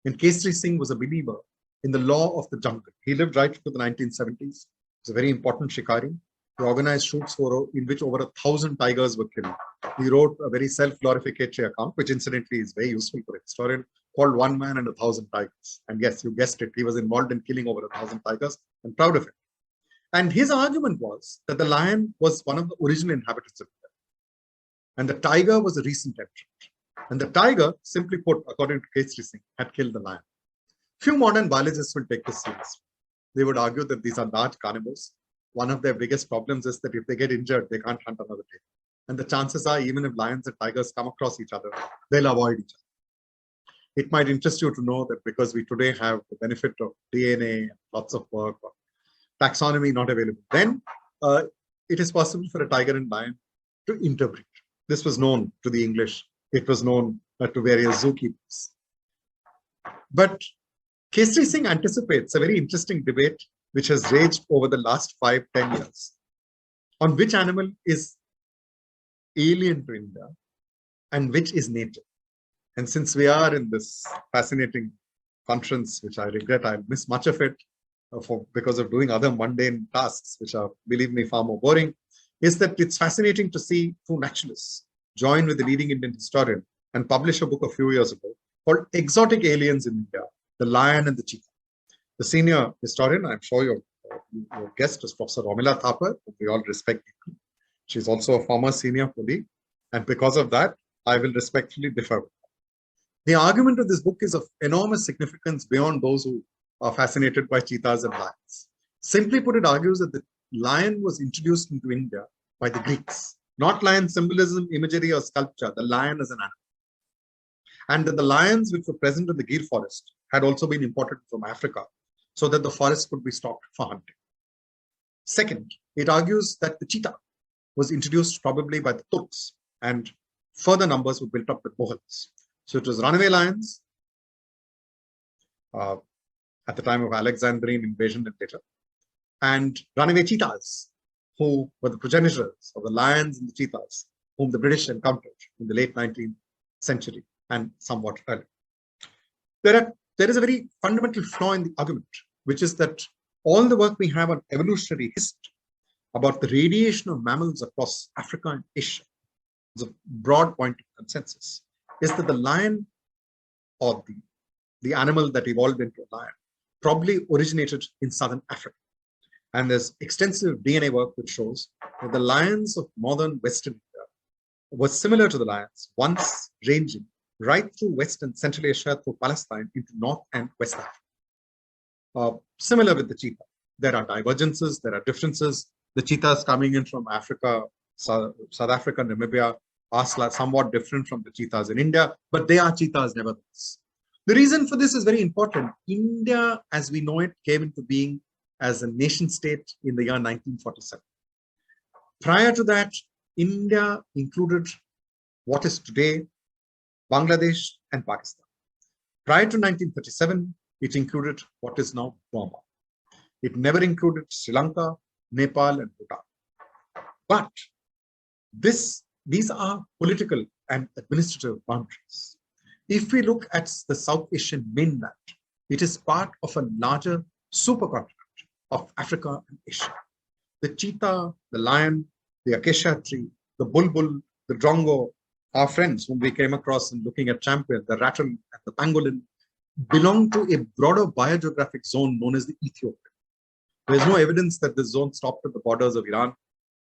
And Kesari Singh was a believer in the law of the jungle. He lived right through the 1970s. He was a very important shikari. He organized shoots in which over 1,000 tigers were killed. He wrote a very self-glorificatory account, which incidentally is very useful for a historian, called One Man and 1,000 Tigers. And yes, you guessed it, he was involved in killing over 1,000 tigers and proud of it. And his argument was that the lion was one of the original inhabitants of India. And the tiger was a recent entrant. And the tiger, simply put, according to Kesari Singh, had killed the lion. Few modern biologists will take this seriously. They would argue that these are large carnivores. One of their biggest problems is that if they get injured, they can't hunt another day. And the chances are, even if lions and tigers come across each other, they'll avoid each other. It might interest you to know that because we today have the benefit of DNA, lots of work, or taxonomy not available, then it is possible for a tiger and lion to interbreed. This was known to the English. It was known to various zookeepers. But Kesari Singh anticipates a very interesting debate which has raged over the last 5-10 years on which animal is alien to India and which is native. And since we are in this fascinating conference, which I regret I'll miss much of it because of doing other mundane tasks, which are, believe me, far more boring, is that it's fascinating to see two naturalists join with the leading Indian historian and publish a book a few years ago called Exotic Aliens in India, the Lion and the Cheetah. The senior historian, I'm sure your guest is Professor Romila Thapar, whom we all respect deeply. She's also a former senior colleague, and because of that, I will respectfully differ with her. The argument of this book is of enormous significance beyond those who are fascinated by cheetahs and lions. Simply put, it argues that the lion was introduced into India by the Greeks, not lion symbolism, imagery, or sculpture, the lion as an animal. And that the lions which were present in the Gir forest had also been imported from Africa so that the forest could be stocked for hunting. Second, it argues that the cheetah was introduced probably by the Turks, and further numbers were built up with Mughals. So it was runaway lions at the time of Alexandrine invasion and later, and runaway cheetahs, who were the progenitors of the lions and the cheetahs, whom the British encountered in the late 19th century and somewhat earlier. There is a very fundamental flaw in the argument, which is that all the work we have on evolutionary history about the radiation of mammals across Africa and Asia is a broad point of consensus, is that the lion, or the animal that evolved into a lion, probably originated in southern Africa. And there's extensive DNA work which shows that the lions of northern Western India were similar to the lions once ranging right through West and Central Asia through Palestine into North and West Africa. Similar with the cheetah. There are divergences, there are differences. The cheetahs coming in from Africa, South Africa, Namibia are somewhat different from the cheetahs in India, but they are cheetahs nevertheless. The reason for this is very important. India, as we know it, came into being as a nation state in the year 1947. Prior to that, India included what is today Bangladesh and Pakistan. Prior to 1937, it included what is now Burma. It never included Sri Lanka, Nepal, and Bhutan. But these are political and administrative boundaries. If we look at the South Asian mainland, it is part of a larger supercontinent of Africa and Asia. The cheetah, the lion, the acacia tree, the bulbul, the drongo, our friends whom we came across in looking at Champion, the rattle and the pangolin, belong to a broader biogeographic zone known as the Ethiopian. There is no evidence that this zone stopped at the borders of Iran,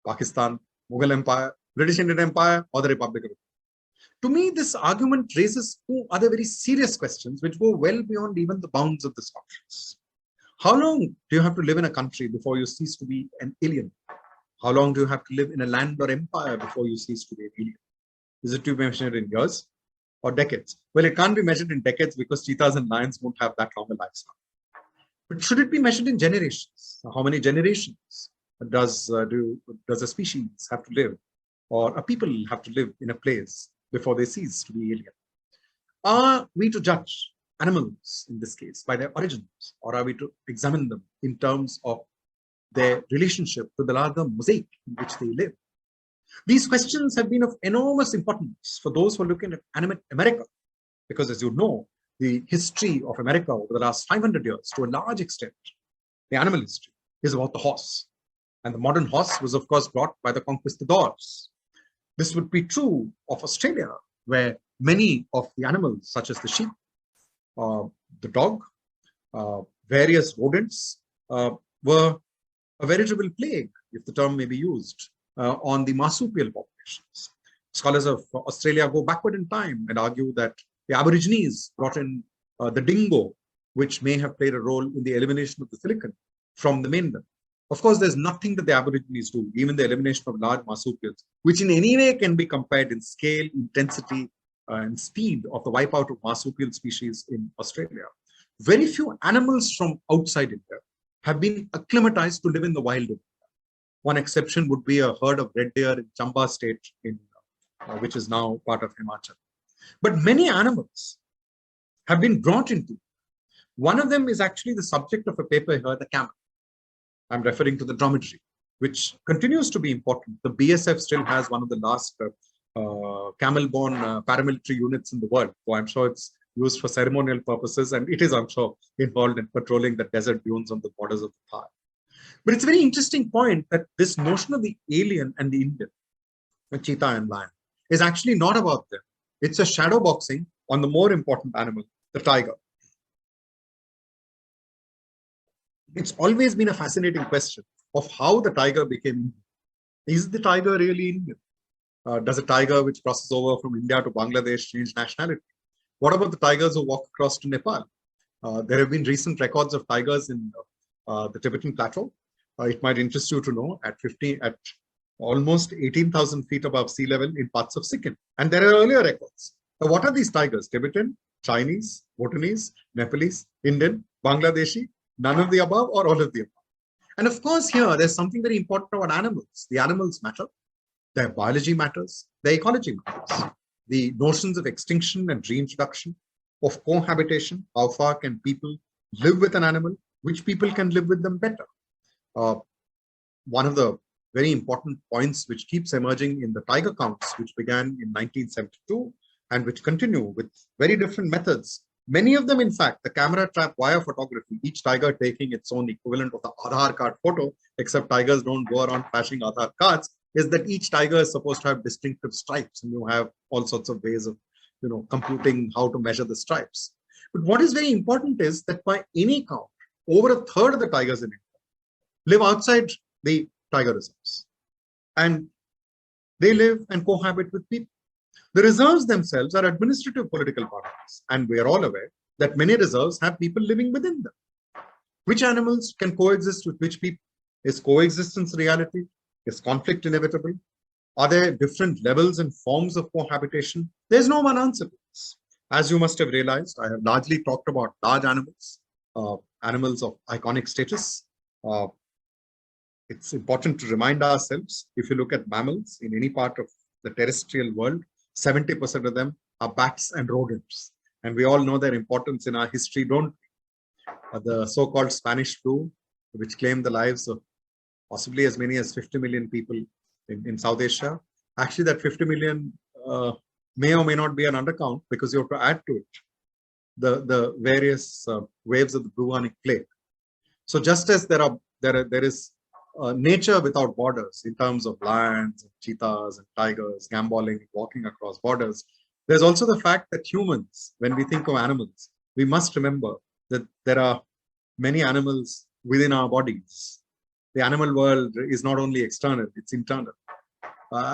Pakistan, Mughal Empire, British Indian Empire, or the Republic of India. To me, this argument raises two other very serious questions which go well beyond even the bounds of this conference. How long do you have to live in a country before you cease to be an alien? How long do you have to live in a land or empire before you cease to be an alien? Is it to be measured in years or decades? Well, it can't be measured in decades because cheetahs and lions won't have that long a lifespan. But should it be measured in generations? How many generations does a species have to live, or a people have to live in a place before they cease to be alien? Are we to judge animals in this case by their origins, or are we to examine them in terms of their relationship to the larger mosaic in which they live? These questions have been of enormous importance for those who are looking at Animate America, because as you know, the history of America over the last 500 years, to a large extent, the animal history, is about the horse. And the modern horse was, of course, brought by the conquistadors. This would be true of Australia, where many of the animals, such as the sheep, the dog, various rodents, were a veritable plague, if the term may be used, on the marsupial populations. Scholars of Australia go backward in time and argue that the Aborigines brought in the dingo, which may have played a role in the elimination of the silicon from the mainland. Of course, there's nothing that the Aborigines do, even the elimination of large marsupials, which in any way can be compared in scale, intensity, and speed of the wipeout of marsupial species in Australia. Very few animals from outside India have been acclimatized to live in the wild. One exception would be a herd of red deer in Chamba state, which is now part of Himachal. But many animals have been brought into. One of them is actually the subject of a paper here, the camel. I'm referring to the dromedary, which continues to be important. The BSF still has one of the last camel-borne paramilitary units in the world. So I'm sure it's used for ceremonial purposes, and it is, I'm sure, involved in patrolling the desert dunes on the borders of the Thar. But it's a very interesting point that this notion of the alien and the Indian, the cheetah and lion, is actually not about them. It's a shadow boxing on the more important animal, the tiger. It's always been a fascinating question of how the tiger became Indian. Is the tiger really Indian? Does a tiger which crosses over from India to Bangladesh change nationality? What about the tigers who walk across to Nepal? There have been recent records of tigers in the Tibetan plateau. It might interest you to know at almost 18,000 feet above sea level in parts of Sikkim. And there are earlier records. What are these tigers? Tibetan, Chinese, Bhutanese, Nepalese, Indian, Bangladeshi, none of the above or all of the above? And of course, here there's something very important about animals. The animals matter. Their biology matters. Their ecology matters. The notions of extinction and reintroduction, of cohabitation. How far can people live with an animal? Which people can live with them better? One of the very important points which keeps emerging in the tiger counts, which began in 1972 and which continue with very different methods. Many of them, in fact, the camera trap wire photography, each tiger taking its own equivalent of the Aadhaar card photo, except tigers don't go around flashing Aadhaar cards, is that each tiger is supposed to have distinctive stripes, and you have all sorts of ways of, computing how to measure the stripes. But what is very important is that by any count, over a third of the tigers in India live outside the tiger reserves, and they live and cohabit with people. The reserves themselves are administrative political boundaries, and we are all aware that many reserves have people living within them. Which animals can coexist with which people? Is coexistence reality? Is conflict inevitable? Are there different levels and forms of cohabitation? There's no one answer to this. As you must have realized, I have largely talked about large animals, animals of iconic status. It's important to remind ourselves, if you look at mammals in any part of the terrestrial world, 70% of them are bats and rodents. And we all know their importance in our history, don't we? The so-called Spanish flu, which claimed the lives of possibly as many as 50 million people in South Asia. Actually, that 50 million may or may not be an undercount, because you have to add to it the various waves of the bubonic plague. So just as there is nature without borders in terms of lions, and cheetahs, and tigers gamboling, walking across borders, there's also the fact that humans, when we think of animals, we must remember that there are many animals within our bodies. The animal world is not only external, it's internal.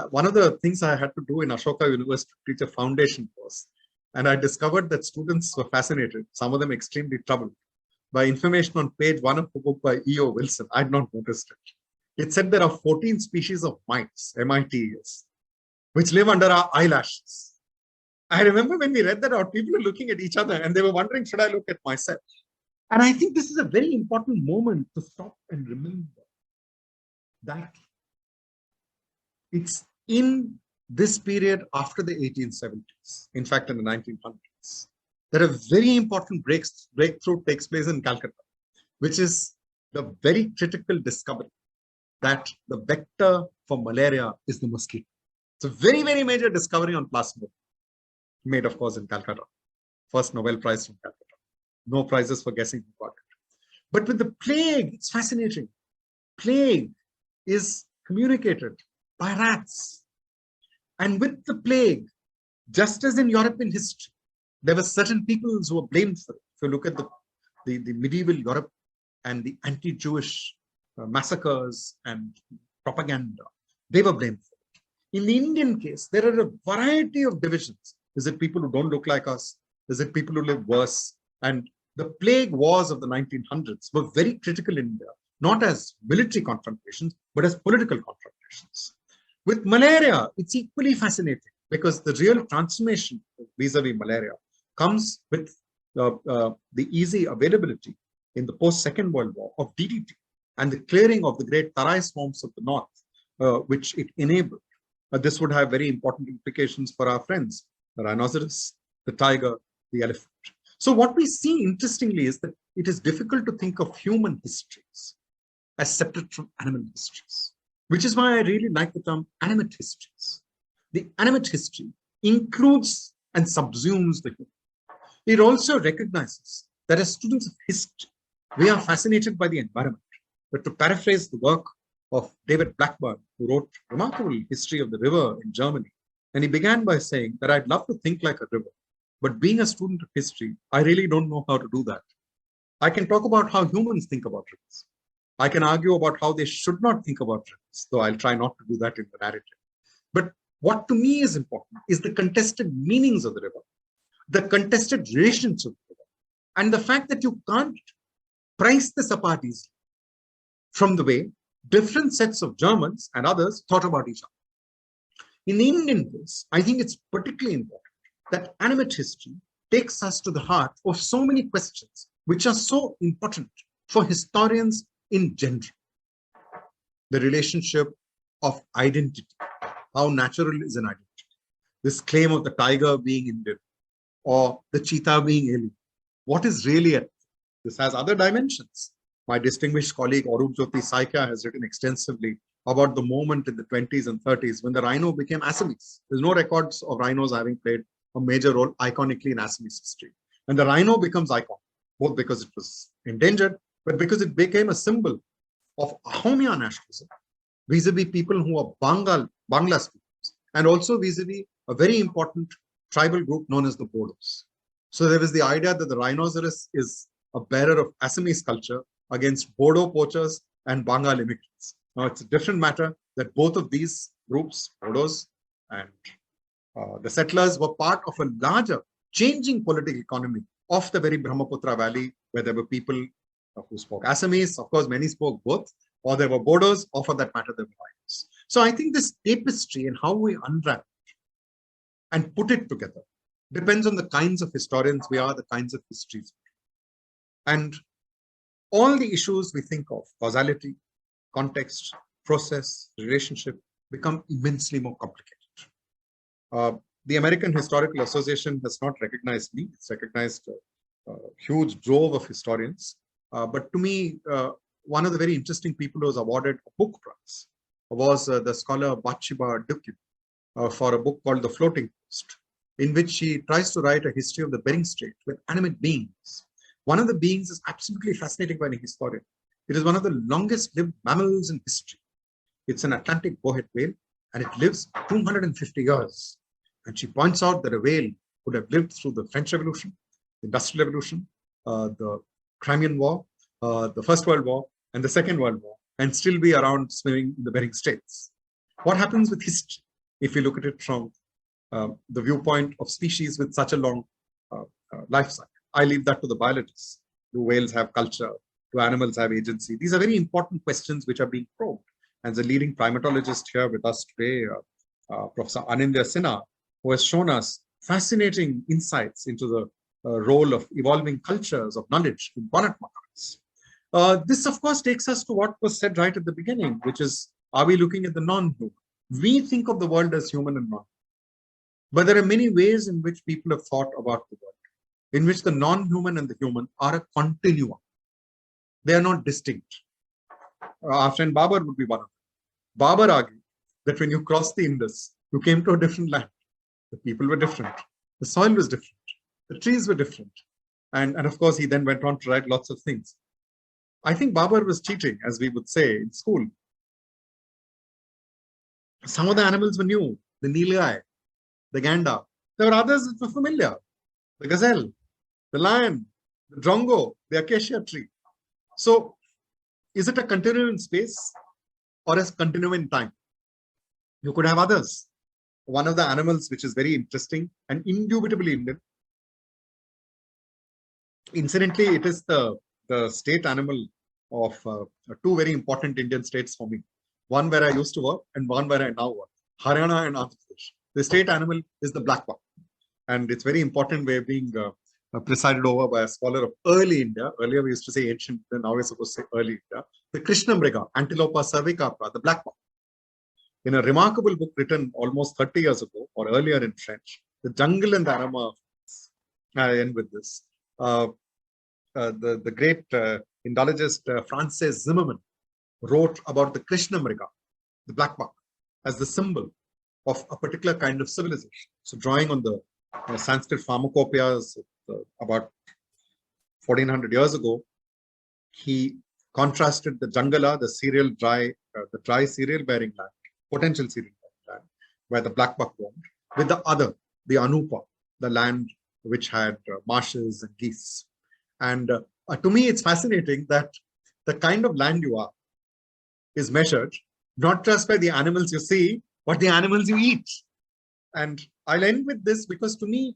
One of the things I had to do in Ashoka University to teach a foundation course, and I discovered that students were fascinated, some of them extremely troubled, by information on page 1 of the book by E.O. Wilson. I'd not noticed it. It said there are 14 species of mites, M-I-T-E-S, which live under our eyelashes. I remember when we read that out, people were looking at each other and they were wondering, should I look at myself? And I think this is a very important moment to stop and remember that it's in this period after the 1870s, in fact, in the 1900s, disease, that a very important breakthrough takes place in Calcutta, which is the very critical discovery that the vector for malaria is the mosquito. It's a very, very major discovery on plasmodium, made, of course, in Calcutta. First Nobel Prize from Calcutta. No prizes for guessing who got it. But with the plague, it's fascinating. Plague is communicated by rats. And with the plague, just as in European history, there were certain peoples who were blamed for it. If you look at the medieval Europe and the anti-Jewish massacres and propaganda, they were blamed for it. In the Indian case, there are a variety of divisions. Is it people who don't look like us? Is it people who live worse? And the plague wars of the 1900s were very critical in India, not as military confrontations, but as political confrontations. With malaria, it's equally fascinating because the real transformation vis-a-vis malaria comes with the easy availability in the post-Second World War of DDT and the clearing of the great Tarai swamps of the north, which it enabled. This would have very important implications for our friends, the rhinoceros, the tiger, the elephant. So what we see, interestingly, is that it is difficult to think of human histories as separate from animal histories, which is why I really like the term animate histories. The animate history includes and subsumes the human. It also recognizes that as students of history, we are fascinated by the environment. But to paraphrase the work of David Blackburn, who wrote a remarkable history of the river in Germany, and he began by saying that I'd love to think like a river, but being a student of history, I really don't know how to do that. I can talk about how humans think about rivers. I can argue about how they should not think about rivers, though I'll try not to do that in the narrative. But what to me is important is the contested meanings of the river, the contested relations of the river, and the fact that you can't price this apart easily from the way different sets of Germans and others thought about each other. In the Indian case, I think it's particularly important that animate history takes us to the heart of so many questions which are so important for historians in general. The relationship of identity. How natural is an identity? This claim of the tiger being Indian or the cheetah being alien. What is really it? This has other dimensions. My distinguished colleague Arup Jyoti Saikya has written extensively about the moment in the 20s and 30s when the rhino became Assamese. There's no records of rhinos having played a major role iconically in Assamese history. And the rhino becomes iconic, both because it was endangered, but because it became a symbol of Ahomia nationalism vis-a-vis people who are Bangla speakers, and also vis-a-vis a very important tribal group known as the Bodos. So there was the idea that the rhinoceros is a bearer of Assamese culture against Bodo poachers and Bengal immigrants. Now it's a different matter that both of these groups, Bodos and the settlers, were part of a larger changing political economy of the very Brahmaputra Valley, where there were people who spoke Assamese. Of course, many spoke both, or there were Bodos, or for that matter, there were Rhinos. So I think this tapestry and how we unwrap it and put it together depends on the kinds of historians we are, the kinds of histories. And all the issues we think of, causality, context, process, relationship, become immensely more complicated. The American Historical Association has not recognized me. It's recognized a huge drove of historians. But to me, one of the very interesting people who was awarded a book prize was the scholar Bathsheba Dukin for a book called The Floating Coast, in which she tries to write a history of the Bering Strait with animate beings. One of the beings is absolutely fascinating by a historian. It is one of the longest lived mammals in history. It's an Atlantic bowhead whale, and it lives 250 years. And she points out that a whale would have lived through the French Revolution, the Industrial Revolution, the Crimean War, the First World War, and the Second World War, and still be around swimming in the Bering Straits. What happens with history, if you look at it from the viewpoint of species with such a long life cycle? I leave that to the biologists. Do whales have culture? Do animals have agency? These are very important questions which are being probed. And the leading primatologist here with us today, Professor Anindya Sinha, who has shown us fascinating insights into the role of evolving cultures of knowledge in bonnet macaques. This, of course, takes us to what was said right at the beginning, which is, are we looking at the non-human? We think of the world as human and non-human. But there are many ways in which people have thought about the world. in which the non-human and the human are a continuum. They are not distinct. Our friend Babar would be one of them. Babar argued that when you crossed the Indus, you came to a different land. The people were different. The soil was different. The trees were different. And of course, he then went on to write lots of things. I think Babar was cheating, as we would say in school. Some of the animals were new. The nilgai, the gander. There were others that were familiar. The gazelle, the lion, the drongo, the acacia tree. So, is it a continuum in space or a continuum in time? You could have others. One of the animals which is very interesting and indubitably Indian. Incidentally, it is the state animal of two very important Indian states for me. One where I used to work and one where I now work. Haryana and Andhra Pradesh. The state animal is the black buck. And it's very important way of being presided over by a scholar of early India. Earlier we used to say ancient, then now we're supposed to say early India. The Krishna mriga, Antilopa cervicapra, the black buck. In a remarkable book written almost 30 years ago or earlier in French, The Jungle and the Aroma. I end with this. The great Indologist Francis Zimmermann wrote about the Krishna mriga, the black buck, as the symbol of a particular kind of civilization. So drawing on the Sanskrit pharmacopoeias about 1400 years ago, he contrasted the jungala, the dry cereal bearing land, potential cereal bearing land, where the black buck roamed, with the other, the anupa, the land which had marshes and geese. And to me, it's fascinating that the kind of land you are is measured not just by the animals you see, but the animals you eat. And I'll end with this because to me,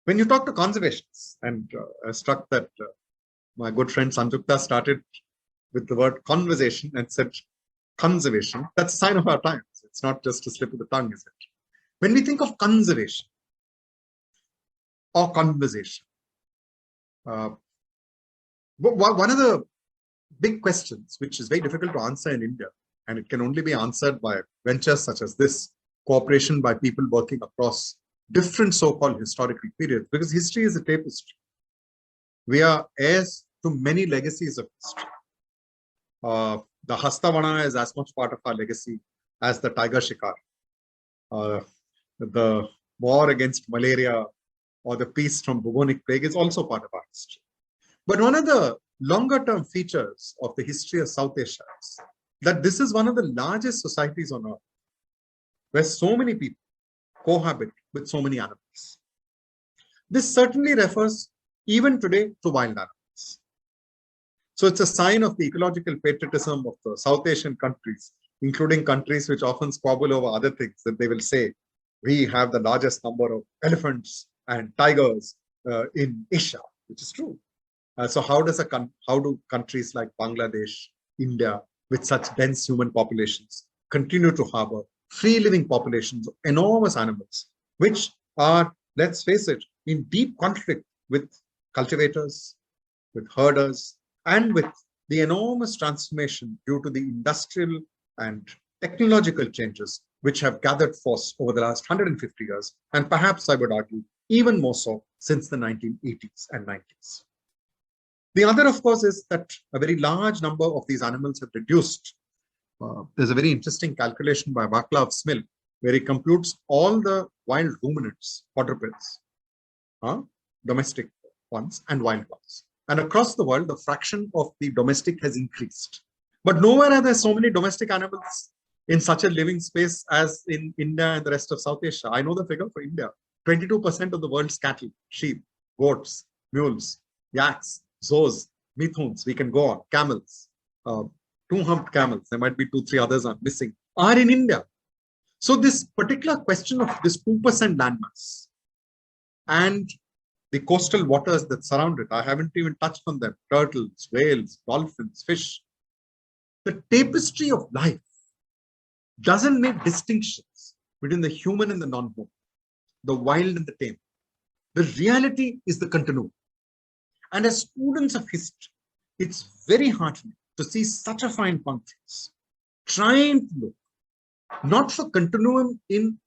when you talk to conservationists, and I was struck that my good friend Sanjukta started with the word conversation and said conservation, that's a sign of our times. It's not just a slip of the tongue, is it? When we think of conservation or conversation, one of the big questions, which is very difficult to answer in India, and it can only be answered by ventures such as this, cooperation by people working across different so-called historical periods, because history is a tapestry. We are heirs to many legacies of history. The Hastavana is as much part of our legacy as the tiger shikar. The war against malaria or the peace from bubonic plague is also part of our history. But one of the longer-term features of the history of South Asia is that this is one of the largest societies on earth, where so many people cohabit with so many animals. This certainly refers even today to wild animals. So it's a sign of the ecological patriotism of the South Asian countries, including countries which often squabble over other things, that they will say, we have the largest number of elephants and tigers in Asia, which is true. So how do countries like Bangladesh, India, with such dense human populations, continue to harbor free living populations of enormous animals, which are, let's face it, in deep conflict with cultivators, with herders, and with the enormous transformation due to the industrial and technological changes which have gathered force over the last 150 years, and perhaps I would argue even more so since the 1980s and 90s. The other, of course, is that a very large number of these animals have reduced. There's a very interesting calculation by Václav Smil, where he computes all the wild ruminants, quadrupeds, domestic ones and wild ones. And across the world, the fraction of the domestic has increased. But nowhere are there so many domestic animals in such a living space as in India and the rest of South Asia. I know the figure for India. 22% of the world's cattle, sheep, goats, mules, yaks, zoos, mithuns, we can go on, camels, two-humped camels, there might be 2-3 others I'm missing, are in India. So this particular question of this 2% landmass and the coastal waters that surround it, I haven't even touched on them, turtles, whales, dolphins, fish. The tapestry of life doesn't make distinctions between the human and the non-human, the wild and the tame. The reality is the continuum. And as students of history, it's very heartening to see such a fine contrast, trying to look not for continuum in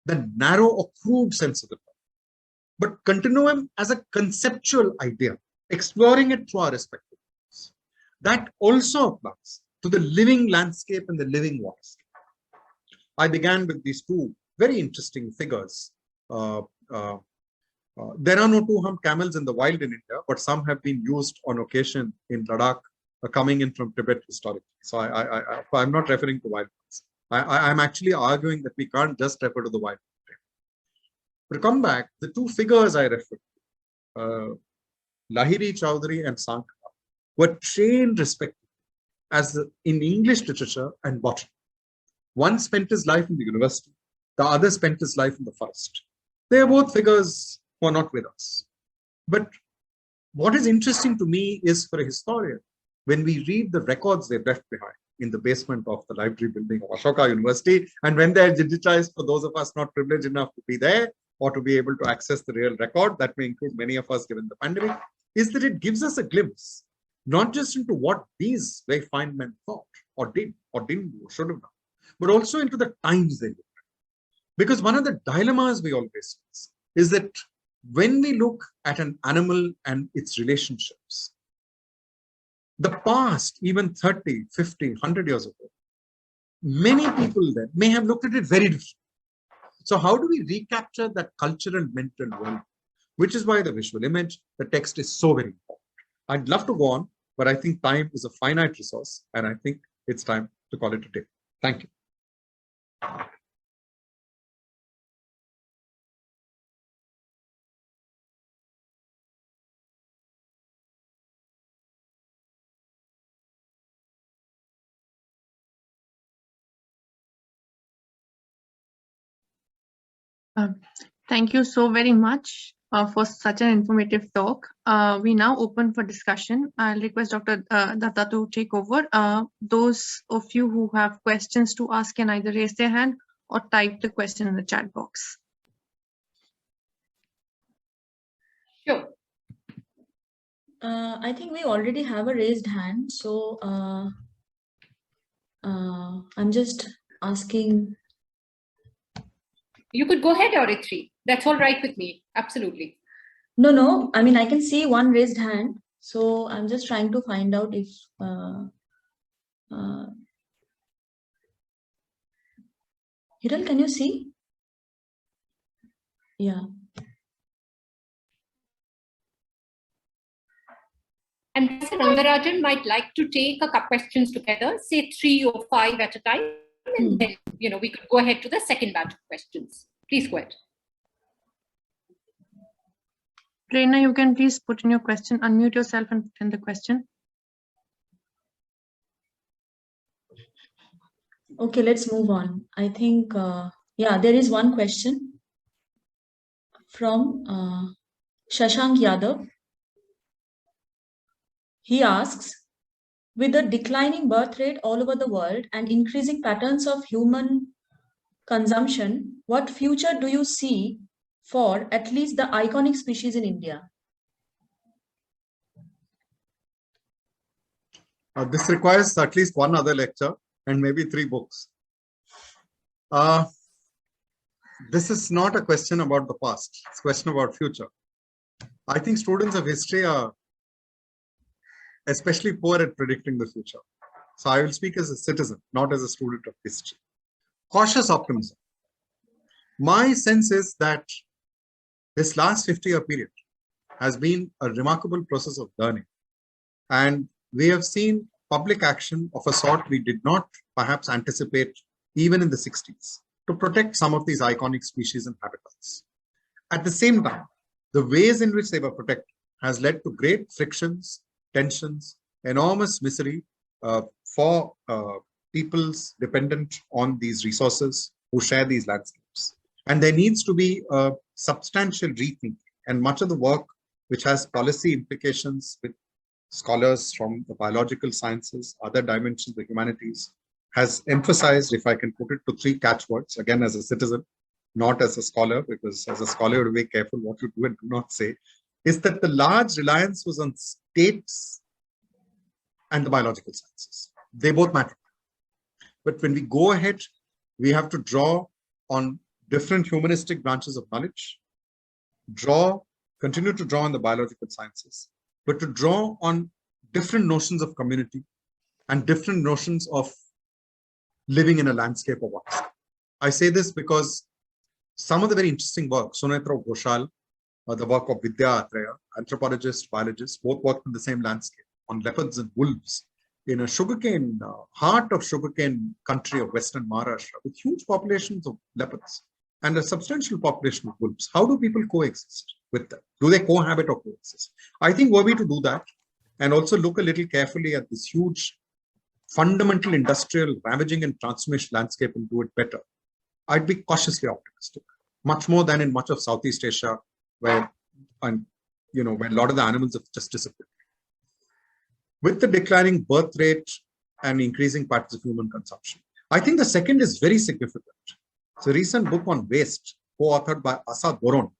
the narrow or crude sense of the term, but continuum as a conceptual idea, exploring it through our respective lives. That also applies to the living landscape and the living waterscape. I began with these two very interesting figures. There are no two-hump camels in the wild in India, but some have been used on occasion in Ladakh, coming in from Tibet historically. So I'm not referring to wild ones. I'm actually arguing that we can't just refer to the wild. But to come back, the two figures I referred to, Lahiri Chowdhury and Sankara, were trained respectively as in English literature and botany. One spent his life in the university, the other spent his life in the forest. They are both figures who are not with us. But what is interesting to me is, for a historian, when we read the records they've left behind in the basement of the library building of Ashoka University, and when they're digitized for those of us not privileged enough to be there or to be able to access the real record, that may include many of us given the pandemic, is that it gives us a glimpse, not just into what these very fine men thought or did or didn't do or should have done, but also into the times they lived. Because one of the dilemmas we always face is that when we look at an animal and its relationships, the past, even 30, 50, 100 years ago, many people then may have looked at it very differently. So how do we recapture that cultural mental world? Which is why the visual image, the text is so very important. I'd love to go on, but I think time is a finite resource, and I think it's time to call it a day. Thank you. Thank you so very much for such an informative talk. We now open for discussion. I'll request Dr. Datta to take over. Those of you who have questions to ask can either raise their hand or type the question in the chat box. Sure. I think we already have a raised hand, so I'm just asking. You could go ahead, Orithri. That's all right with me. Absolutely. No. I mean, I can see one raised hand, so I'm just trying to find out if. Hiral, can you see? Yeah. And Rangarajan might like to take a couple questions together, say 3 or 5 at a time, and then we could go ahead to the second batch of questions. Please go ahead. Prerna, you can please put in your question, unmute yourself and put in the question. Okay, let's move on. I think, yeah, there is one question from Shashank Yadav. He asks, with a declining birth rate all over the world and increasing patterns of human consumption, what future do you see for at least the iconic species in India? This requires at least one other lecture and maybe 3 books. This is not a question about the past, it's a question about future. I think students of history are especially poor at predicting the future. So I will speak as a citizen, not as a student of history. Cautious optimism. My sense is that this last 50-year period has been a remarkable process of learning. And we have seen public action of a sort we did not perhaps anticipate even in the 60s to protect some of these iconic species and habitats. At the same time, the ways in which they were protected has led to great frictions, tensions, enormous misery for peoples dependent on these resources who share these landscapes. And there needs to be a substantial rethinking, and much of the work which has policy implications with scholars from the biological sciences, other dimensions of the humanities, has emphasized, if I can put it to 3 catchwords, again as a citizen, not as a scholar, because as a scholar you have to be careful what you do and do not say, is that the large reliance was on states and the biological sciences. They both matter. But when we go ahead, we have to draw on different humanistic branches of knowledge, continue to draw on the biological sciences, but to draw on different notions of community and different notions of living in a landscape of ours. I say this because some of the very interesting work, Sunetra Ghoshal, the work of Vidya Atreya, anthropologist, biologist, both worked in the same landscape on leopards and wolves in a sugarcane, heart of sugarcane country of Western Maharashtra with huge populations of leopards and a substantial population of wolves. How do people coexist with them? Do they cohabit or coexist? I think were we to do that and also look a little carefully at this huge fundamental industrial ravaging and transformation landscape and do it better, I'd be cautiously optimistic, much more than in much of Southeast Asia, where where a lot of the animals have just disappeared. With the declining birth rate and increasing patterns of human consumption, I think the second is very significant. It's a recent book on waste, co-authored by Asa Boron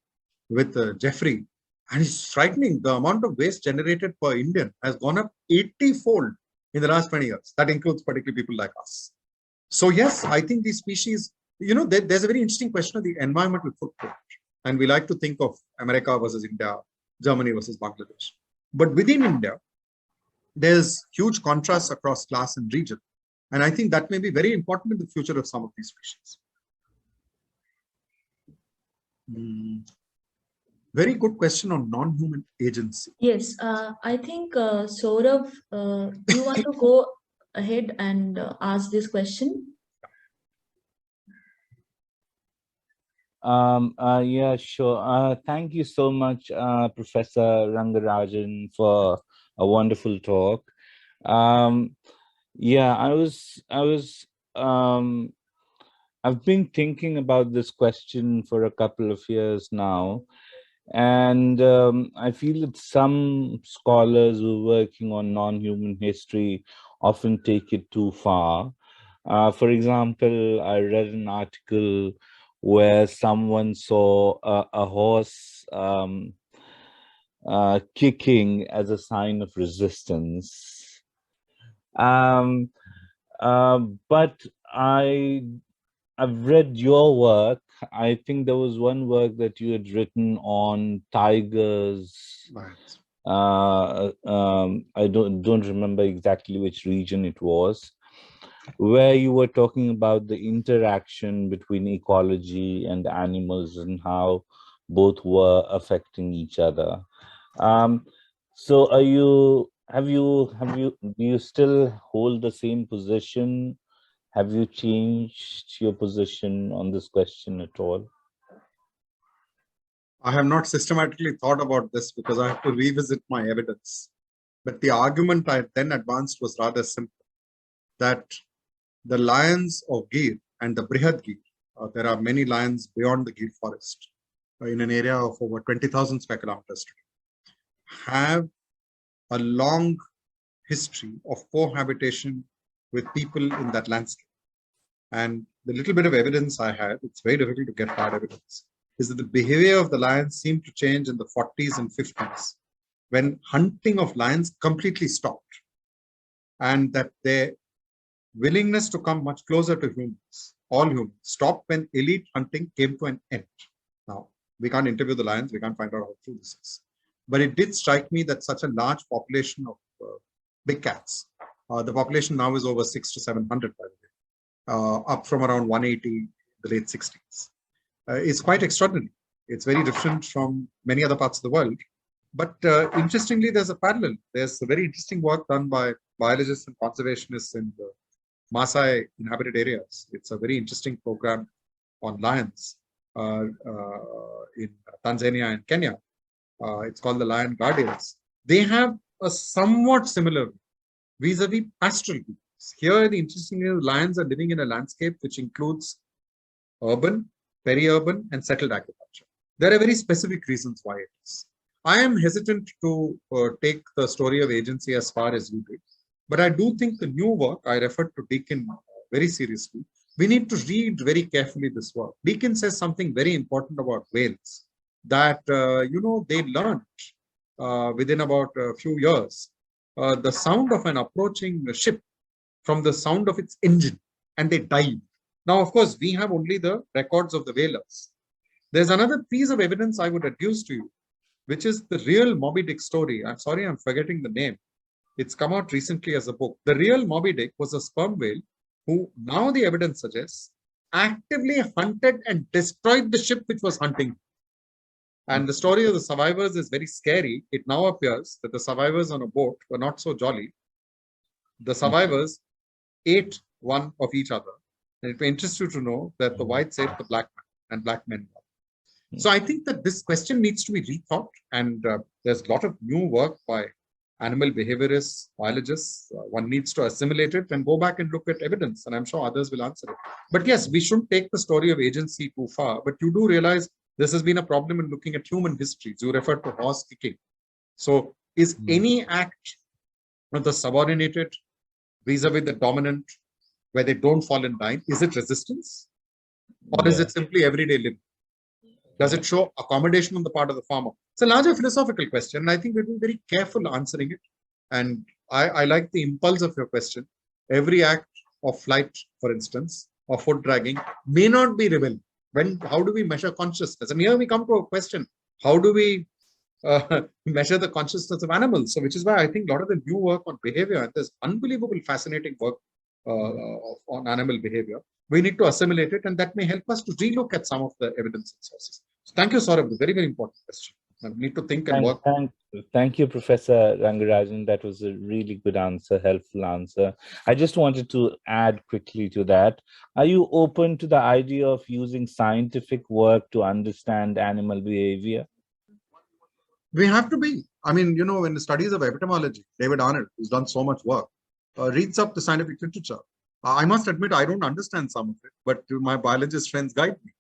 with Jeffrey, and it's frightening. The amount of waste generated per Indian has gone up 80-fold in the last 20 years. That includes particularly people like us. So yes, I think these species, there's a very interesting question of the environmental footprint. And we like to think of America versus India, Germany versus Bangladesh. But within India, there's huge contrasts across class and region. And I think that may be very important in the future of some of these species. Very good question on non-human agency. Yes, I think Saurav, do you want to go ahead and ask this question? Yeah, sure. Thank you so much, Professor Rangarajan, for a wonderful talk. Yeah, I've been thinking about this question for a couple of years now, and I feel that some scholars who are working on non-human history often take it too far. For example, I read an article where someone saw a horse kicking as a sign of resistance. But I've read your work. I think there was one work that you had written on tigers. Right. I don't remember exactly which region it was, where you were talking about the interaction between ecology and animals and how both were affecting each other. So do you still hold the same position? Have you changed your position on this question at all? I have not systematically thought about this because I have to revisit my evidence. But the argument I then advanced was rather simple, that the lions of Gir and the Brihad Gir, there are many lions beyond the Gir forest in an area of over 20,000 square kilometers today, have a long history of cohabitation with people in that landscape. And the little bit of evidence I had, it's very difficult to get hard evidence, is that the behavior of the lions seemed to change in the 40s and 50s when hunting of lions completely stopped, and that their willingness to come much closer to humans, all humans, stopped when elite hunting came to an end. Now, we can't interview the lions, we can't find out how true this is. But it did strike me that such a large population of big cats, the population now is over 600 to 700, by the way, up from around 180 in the late 60s. It's quite extraordinary. It's very different from many other parts of the world. But interestingly, there's a parallel. There's a very interesting work done by biologists and conservationists in the Maasai inhabited areas. It's a very interesting program on lions in Tanzania and Kenya. It's called the Lion Guardians. They have a somewhat similar vis-a-vis pastoral groups. Here, the interesting thing is lions are living in a landscape which includes urban, peri-urban, and settled agriculture. There are very specific reasons why it is. I am hesitant to take the story of agency as far as you did, but I do think the new work, I referred to Deakin very seriously. We need to read very carefully this work. Deakin says something very important about whales, that, they learned within about a few years the sound of an approaching ship from the sound of its engine, and they dive. Now, of course, we have only the records of the whalers. There's another piece of evidence I would adduce to you, which is the real Moby Dick story. I'm sorry, I'm forgetting the name. It's come out recently as a book. The real Moby Dick was a sperm whale who, now the evidence suggests, actively hunted and destroyed the ship which was hunting. And the story of the survivors is very scary. It now appears that the survivors on a boat were not so jolly. The survivors ate one of each other. And it may interest you to know that the whites ate the black man and black men. So I think that this question needs to be rethought. And there's a lot of new work by animal behaviorists, biologists. One needs to assimilate it and go back and look at evidence. And I'm sure others will answer it. But yes, we shouldn't take the story of agency too far. But you do realize this has been a problem in looking at human histories. You referred to horse kicking. So is any act of the subordinated vis-a-vis the dominant, where they don't fall in line, is it resistance? Or is it simply everyday living? Does it show accommodation on the part of the farmer? It's a larger philosophical question, and I think we'll be very careful answering it. And I like the impulse of your question. Every act of flight, for instance, or foot dragging may not be rebel. How do we measure consciousness? And here we come to a question: how do we measure the consciousness of animals? So, which is why I think a lot of the new work on behavior, and there's unbelievable, fascinating work on animal behavior. We need to assimilate it, and that may help us to relook at some of the evidence and sources. So thank you, Saurabh. Very, very important question. I need to think and work. Thank you, Professor Rangarajan. That was a really good answer, helpful answer. I just wanted to add quickly to that. Are you open to the idea of using scientific work to understand animal behavior? We have to be. I mean, you know, in the studies of epistemology, David Arnold, who's done so much work, reads up the scientific literature. I must admit, I don't understand some of it, but my biologist friends guide me.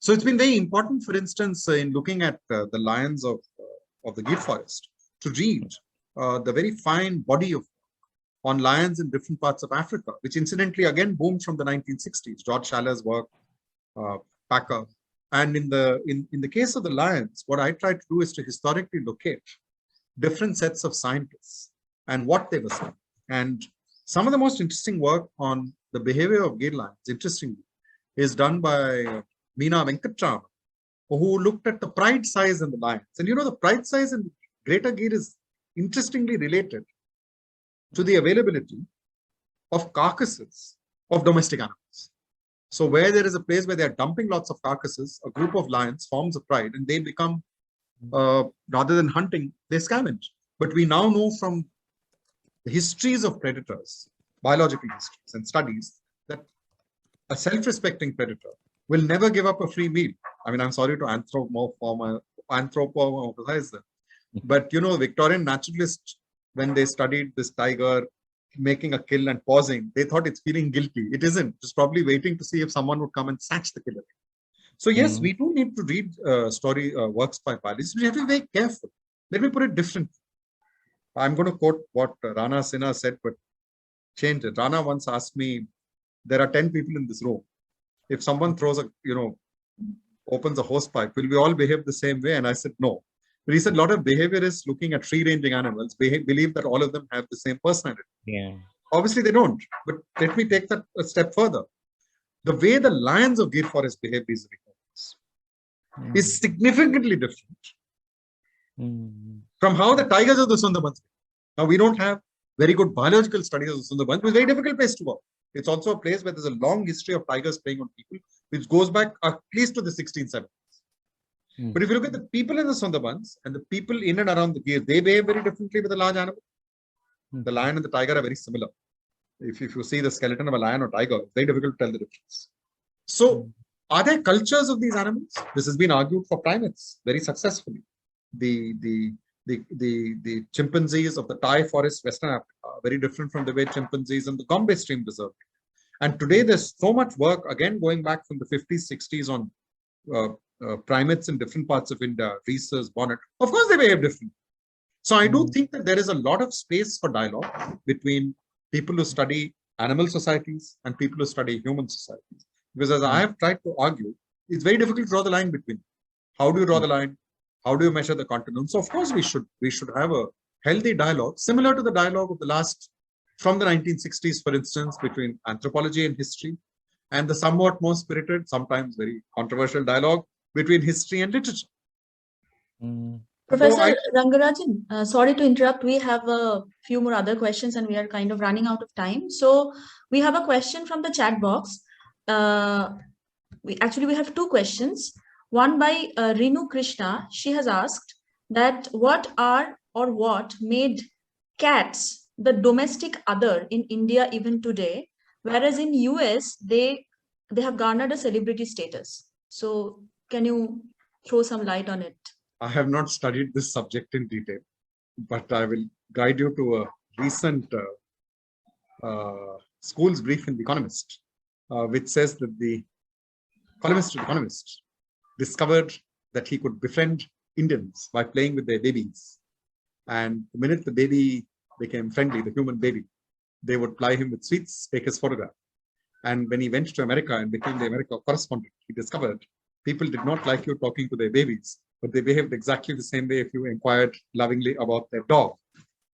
So it's been very important, for instance, in looking at the lions of the Gir forest, to read the very fine body of on lions in different parts of Africa, which incidentally again boomed from the 1960s. George Schaller's work, Packer. And in the case of the lions, what I try to do is to historically locate different sets of scientists and what they were saying. And some of the most interesting work on the behavior of Gir lions, interestingly, is done by Meena Venkatraman, who looked at the pride size in the lions. And you know, the pride size in greater Gir is interestingly related to the availability of carcasses of domestic animals. So where there is a place where they are dumping lots of carcasses, a group of lions forms a pride, and they become, rather than hunting, they scavenge. But we now know from the histories of predators, biological histories and studies, that a self-respecting predator will never give up a free meal. I mean, I'm sorry to anthropomorphize them, but you know, Victorian naturalists, when they studied this tiger making a kill and pausing, they thought it's feeling guilty. It isn't. It's probably waiting to see if someone would come and snatch the killer. So yes, we do need to read works by biologists. We have to be very careful. Let me put it differently. I'm going to quote what Rana Sinha said, but change it. Rana once asked me, there are 10 people in this room. If someone throws opens a hose pipe, will we all behave the same way? And I said, no. But he said, a lot of behaviorists looking at free-ranging animals believe that all of them have the same personality. Yeah. Obviously, they don't. But let me take that a step further. The way the lions of Gir forest behave vis-a-vis humans is significantly different from how the tigers of the Sundarbans. Now, we don't have very good biological studies of the Sundarbans. It's a very difficult place to work. It's also a place where there's a long history of tigers preying on people, which goes back at least to the 1670s. But if you look at the people in the Sundarbans and the people in and around the Gir, they behave very differently with a large animal. The lion and the tiger are very similar. If you see the skeleton of a lion or tiger, it's very difficult to tell the difference. So, are there cultures of these animals? This has been argued for primates very successfully. The chimpanzees of the Thai forest, Western Africa, are very different from the way chimpanzees in the Gombe Stream Reserve. And today there's so much work, again, going back from the 50s, 60s on primates in different parts of India, Rhesus, bonnet. Of course, they behave differently. So I do think that there is a lot of space for dialogue between people who study animal societies and people who study human societies. Because as I have tried to argue, it's very difficult to draw the line between. How do you draw the line? How do you measure the continuum? So of course we should have a healthy dialogue, similar to the dialogue of the last, from the 1960s, for instance, between anthropology and history, and the somewhat more spirited, sometimes very controversial dialogue between history and literature. Professor Rangarajan, sorry to interrupt. We have a few more other questions and we are kind of running out of time. So we have a question from the chat box. We have two questions. One by Renu Krishna. She has asked that what made cats the domestic other in India even today, whereas in US they have garnered a celebrity status. So can you throw some light on it? I have not studied this subject in detail, but I will guide you to a recent school's brief in The Economist, which says that the columnist of The Economist discovered that he could befriend Indians by playing with their babies. And the minute the baby became friendly, the human baby, they would ply him with sweets, take his photograph. And when he went to America and became the America correspondent, he discovered people did not like you talking to their babies, but they behaved exactly the same way if you inquired lovingly about their dog.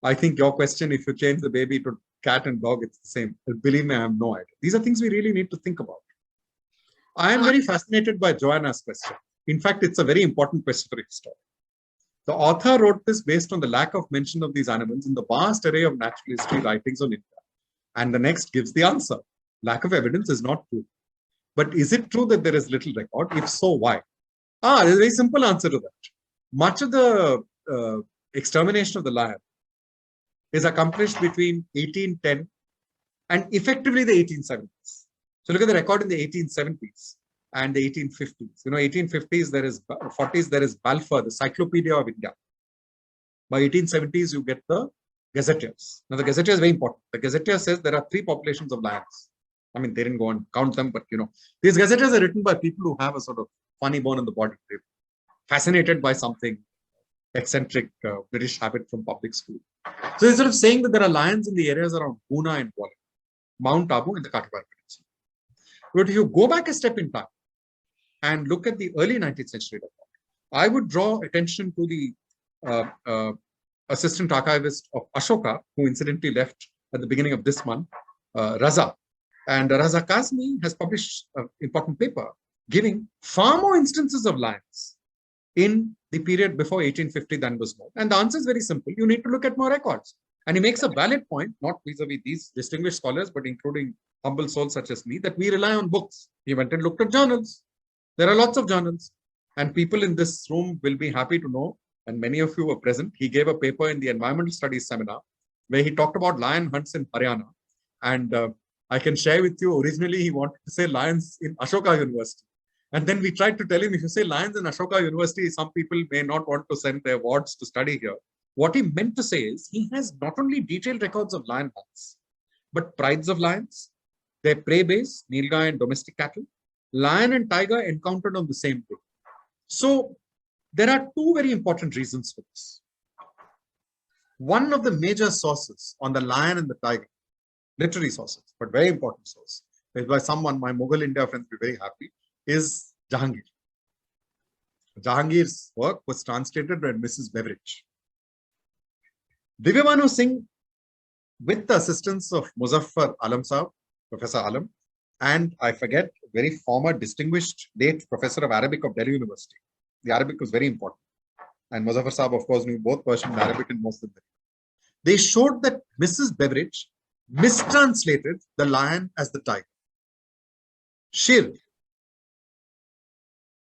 I think your question, if you change the baby to cat and dog, it's the same. Believe me, I have no idea. These are things we really need to think about. I am very fascinated by Joanna's question. In fact, it's a very important question for a historian. The author wrote this based on the lack of mention of these animals in the vast array of natural history writings on India. And the next gives the answer. Lack of evidence is not true. But is it true that there is little record? If so, why? There's a very simple answer to that. Much of the extermination of the lion is accomplished between 1810 and effectively the 1870s. So look at the record in the 1870s and the 1850s. 1850s, there is 40s, there is Balfour, the Cyclopedia of India. By 1870s, you get the gazetteers. Now, the gazetteer is very important. The gazetteer says there are 3 populations of lions. I mean, they didn't go and count them, but these gazetteers are written by people who have a sort of funny bone in the body. They're fascinated by something eccentric British habit from public school. So they're sort of saying that there are lions in the areas around Pune and Gwalior, Mount Abu and the Kathiawar Peninsula. But if you go back a step in time and look at the early 19th century record, I would draw attention to the assistant archivist of Ashoka, who incidentally left at the beginning of this month, Raza. And Raza Kazmi has published an important paper giving far more instances of lions in the period before 1850 than was known. And the answer is very simple. You need to look at more records. And he makes a valid point, not vis-a-vis these distinguished scholars, but including humble souls such as me, that we rely on books. He went and looked at journals. There are lots of journals. And people in this room will be happy to know, and many of you were present, he gave a paper in the Environmental Studies Seminar where he talked about lion hunts in Haryana. And I can share with you, originally he wanted to say lions in Ashoka University. And then we tried to tell him, if you say lions in Ashoka University, some people may not want to send their wards to study here. What he meant to say is, he has not only detailed records of lion hunts, but prides of lions, their prey base, nilgai and domestic cattle, lion and tiger encountered on the same day. So there are 2 very important reasons for this. One of the major sources on the lion and the tiger, literary sources, but very important source, is by someone, my Mughal India friends will be very happy, is Jahangir. Jahangir's work was translated by Mrs. Beveridge. Divyamanu Singh, with the assistance of Muzaffar Alam Sahab, Professor Alam, and I forget, very former distinguished late professor of Arabic of Delhi University. The Arabic was very important. And Muzaffar Sahab, of course, knew both Persian and Arabic and most of them. They showed that Mrs. Beveridge mistranslated the lion as the tiger. Shir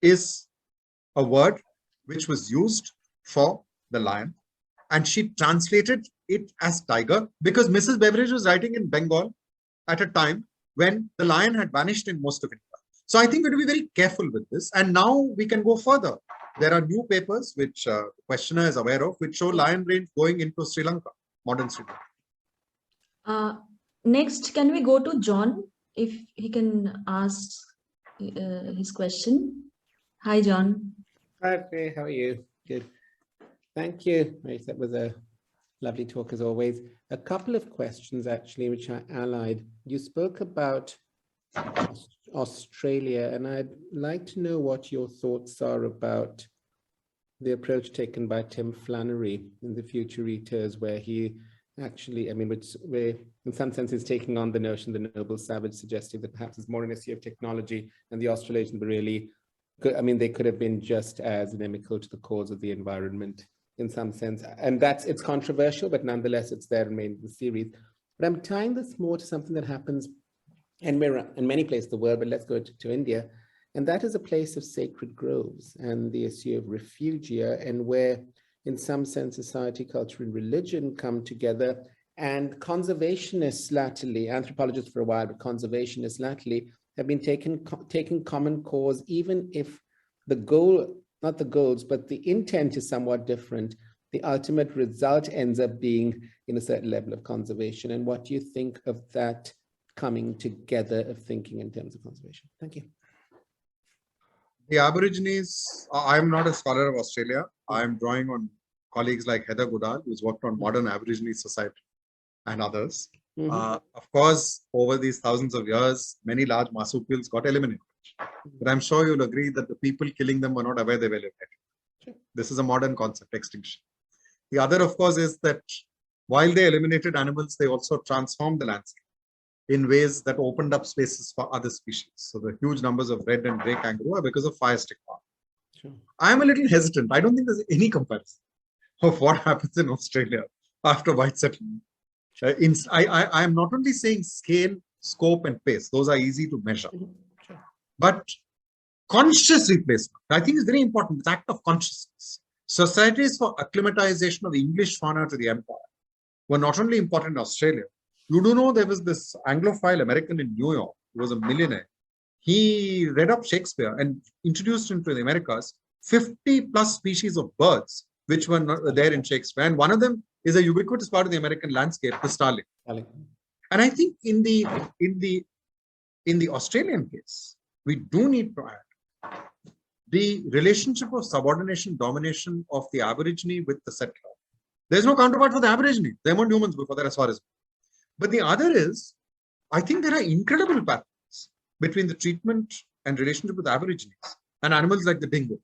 is a word which was used for the lion, and she translated it as tiger because Mrs. Beveridge was writing in Bengal at a time when the lion had vanished in most of India. So I think we have to be very careful with this. And now we can go further. There are new papers which the questioner is aware of, which show lion range going into Sri Lanka, modern Sri Lanka. Next, can we go to John, if he can ask his question? Hi, John. Hi, Faye, how are you? Good. Thank you. That was a lovely talk as always. A couple of questions actually, which are allied. You spoke about Australia, and I'd like to know what your thoughts are about the approach taken by Tim Flannery in The Future Eaters, where he actually, where in some sense is taking on the notion, the noble savage, suggesting that perhaps it's more an issue of technology, and the Australasians were really they could have been just as inimical to the cause of the environment in some sense. And it's controversial, but nonetheless, it's there in the series. But I'm tying this more to something that happens in many places of the world, but let's go to India. And that is a place of sacred groves and the issue of refugia, and where in some sense society, culture, and religion come together. And conservationists latterly, anthropologists for a while, but conservationists latterly have been taking common cause, even if the goal, not the goals, but the intent is somewhat different. The ultimate result ends up being in a certain level of conservation. And what do you think of that coming together of thinking in terms of conservation? Thank you. The Aborigines, I'm not a scholar of Australia. I'm drawing on colleagues like Heather Goodall, who's worked on modern Aborigine society and others. Of course, over these thousands of years, many large marsupials got eliminated. But I'm sure you'll agree that the people killing them were not aware they were eliminated. This is a modern concept, extinction. The other, of course, is that while they eliminated animals, they also transformed the landscape in ways that opened up spaces for other species. So the huge numbers of red and grey kangaroo are because of fire stick power. Sure. I'm a little hesitant. I don't think there's any comparison of what happens in Australia after white settlement. I am not only saying scale, scope, and pace. Those are easy to measure. Sure. But conscious replacement, I think, is very important. It's act of consciousness. Societies for acclimatization of English fauna to the empire were not only important in Australia. You do know there was this Anglophile American in New York who was a millionaire. He read up Shakespeare and introduced into the Americas 50 plus species of birds which were not there in Shakespeare. And one of them is a ubiquitous part of the American landscape, the starling. And I think in the Australian case, we do need to add the relationship of subordination, domination of the Aborigine with the settler. There's no counterpart for the Aborigine. They weren't humans before that, as far as. But the other is, I think there are incredible patterns between the treatment and relationship with Aborigines and animals like the dingo,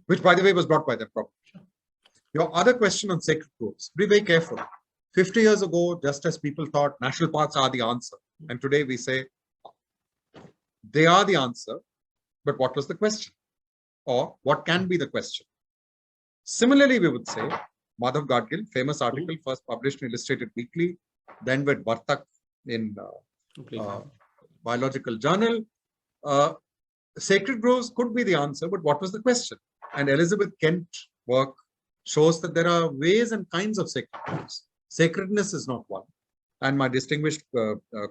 which, by the way, was brought by them probably. Your other question on sacred groves, be very careful. 50 years ago, just as people thought national parks are the answer, and today we say they are the answer, but what was the question? Or what can be the question? Similarly, we would say, Madhav Gadgil, famous article, first published in Illustrated Weekly, then with Vartak in Biological Journal. Sacred groves could be the answer, but what was the question? And Elizabeth Kent work shows that there are ways and kinds of sacred groves. Sacredness is not one. And my distinguished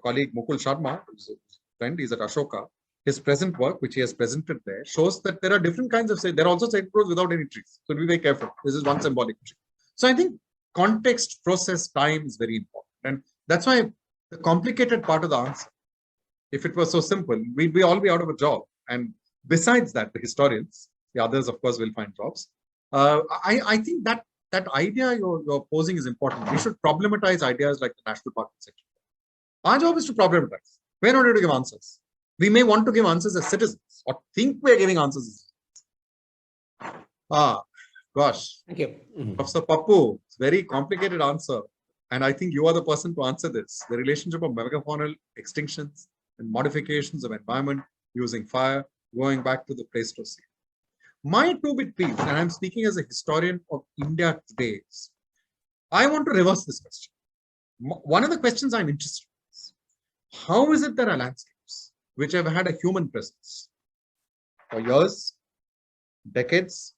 colleague Mukul Sharma, who's a friend, he's at Ashoka, his present work, which he has presented there, shows that there are different kinds of there are also sacred groves without any trees. So be very careful. This is one symbolic tree. So I think context, process, time is very important. And that's why the complicated part of the answer, if it was so simple, we'd all be out of a job. And besides that, the historians, the others, of course, will find jobs. I think that idea you're posing is important. We should problematize ideas like the national park section. Our job is to problematize. We're not here to give answers. We may want to give answers as citizens or think we're giving answers as citizens. Gosh. Thank you. Professor Pappu, it's a very complicated answer. And I think you are the person to answer this. The relationship of megafaunal extinctions and modifications of environment using fire, going back to the Pleistocene. My two-bit piece, and I'm speaking as a historian of India today, is I want to reverse this question. One of the questions I'm interested in is, how is it there are landscapes which have had a human presence for years, decades,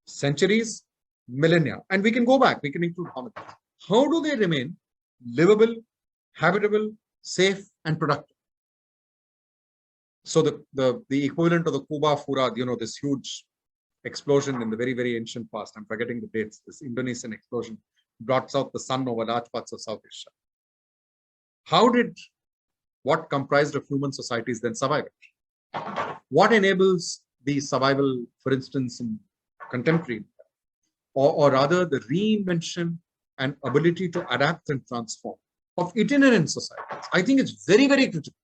centuries, millennia, and we can go back, we can include hominids. How do they remain livable, habitable, safe, and productive? So the equivalent of the Kuba Furad, this huge explosion in the very, very ancient past, I'm forgetting the dates, this Indonesian explosion blots out the sun over large parts of South Asia. How did what comprised of human societies then survive it? What enables the survival, for instance, in contemporary, or rather the reinvention and ability to adapt and transform of itinerant societies? I think it's very, very critical.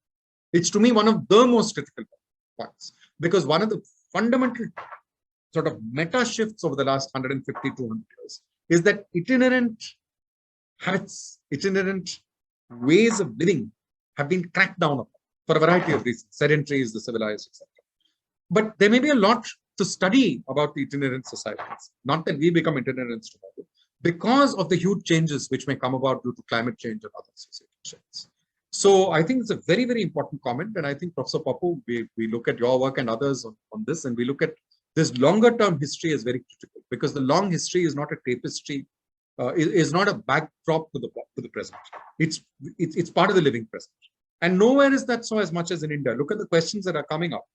It's to me one of the most critical points, because one of the fundamental sort of meta shifts over the last 150, 200 years is that itinerant habits, itinerant ways of living have been cracked down upon for a variety of reasons. Sedentary is the civilized, etc. But there may be a lot to study about the itinerant societies. Not that we become itinerants tomorrow, because of the huge changes which may come about due to climate change and other associated changes. So I think it's a very, very important comment. And I think, Professor Papu, we look at your work and others on this, and we look at this longer term history as very critical, because the long history is not a tapestry, is not a backdrop to the present. It's part of the living present. And nowhere is that so as much as in India. Look at the questions that are coming up.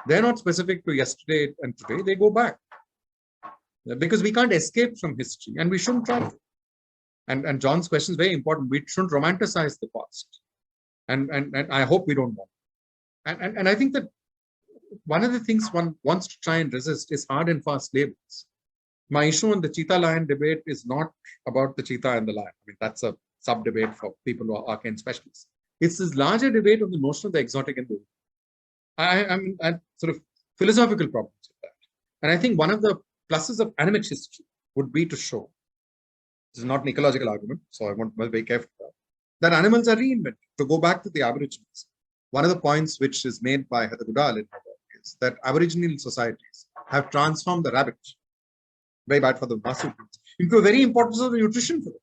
They're not specific to yesterday and today, they go back. Because we can't escape from history, and we shouldn't try to. And John's question is very important. We shouldn't romanticize the past. And I hope we don't want. And I think that one of the things one wants to try and resist is hard and fast labels. My issue on the cheetah lion debate is not about the cheetah and the lion. I mean, that's a sub debate for people who are arcane specialists. It's this larger debate on the notion of the exotic and the I'm sort of philosophical problems with that. And I think one of the pluses of animate history would be to show, this is not an ecological argument, so I want to be very careful that animals are reinvented. To go back to the Aborigines, one of the points which is made by Heather Goodall in her work is that Aboriginal societies have transformed the rabbit, very bad for the marsupials, into a very important source of nutrition for them.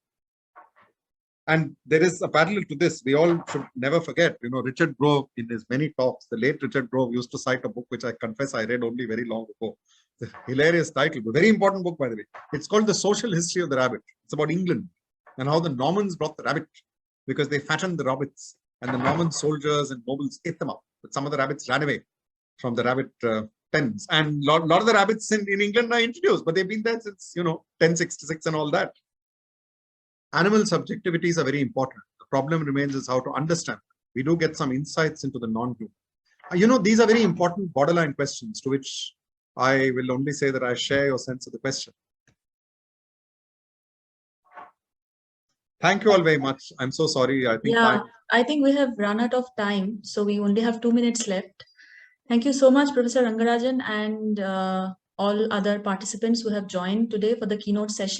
And there is a parallel to this. We all should never forget, Richard Grove, in his many talks, the late Richard Grove used to cite a book which I confess I read only very long ago. The hilarious title, but very important book, by the way. It's called The Social History of the Rabbit. It's about England and how the Normans brought the rabbit because they fattened the rabbits, and the Norman soldiers and nobles ate them up. But some of the rabbits ran away from the rabbit pens. And a lot of the rabbits in England are introduced, but they've been there since, 1066 and all that. Animal subjectivities are very important. The problem remains is how to understand them. We do get some insights into the non-human. These are very important borderline questions to which I will only say that I share your sense of the question. Thank you all very much. I'm so sorry. I think we have run out of time, so we only have 2 minutes left. Thank you so much, Professor Rangarajan, and all other participants who have joined today for the keynote session.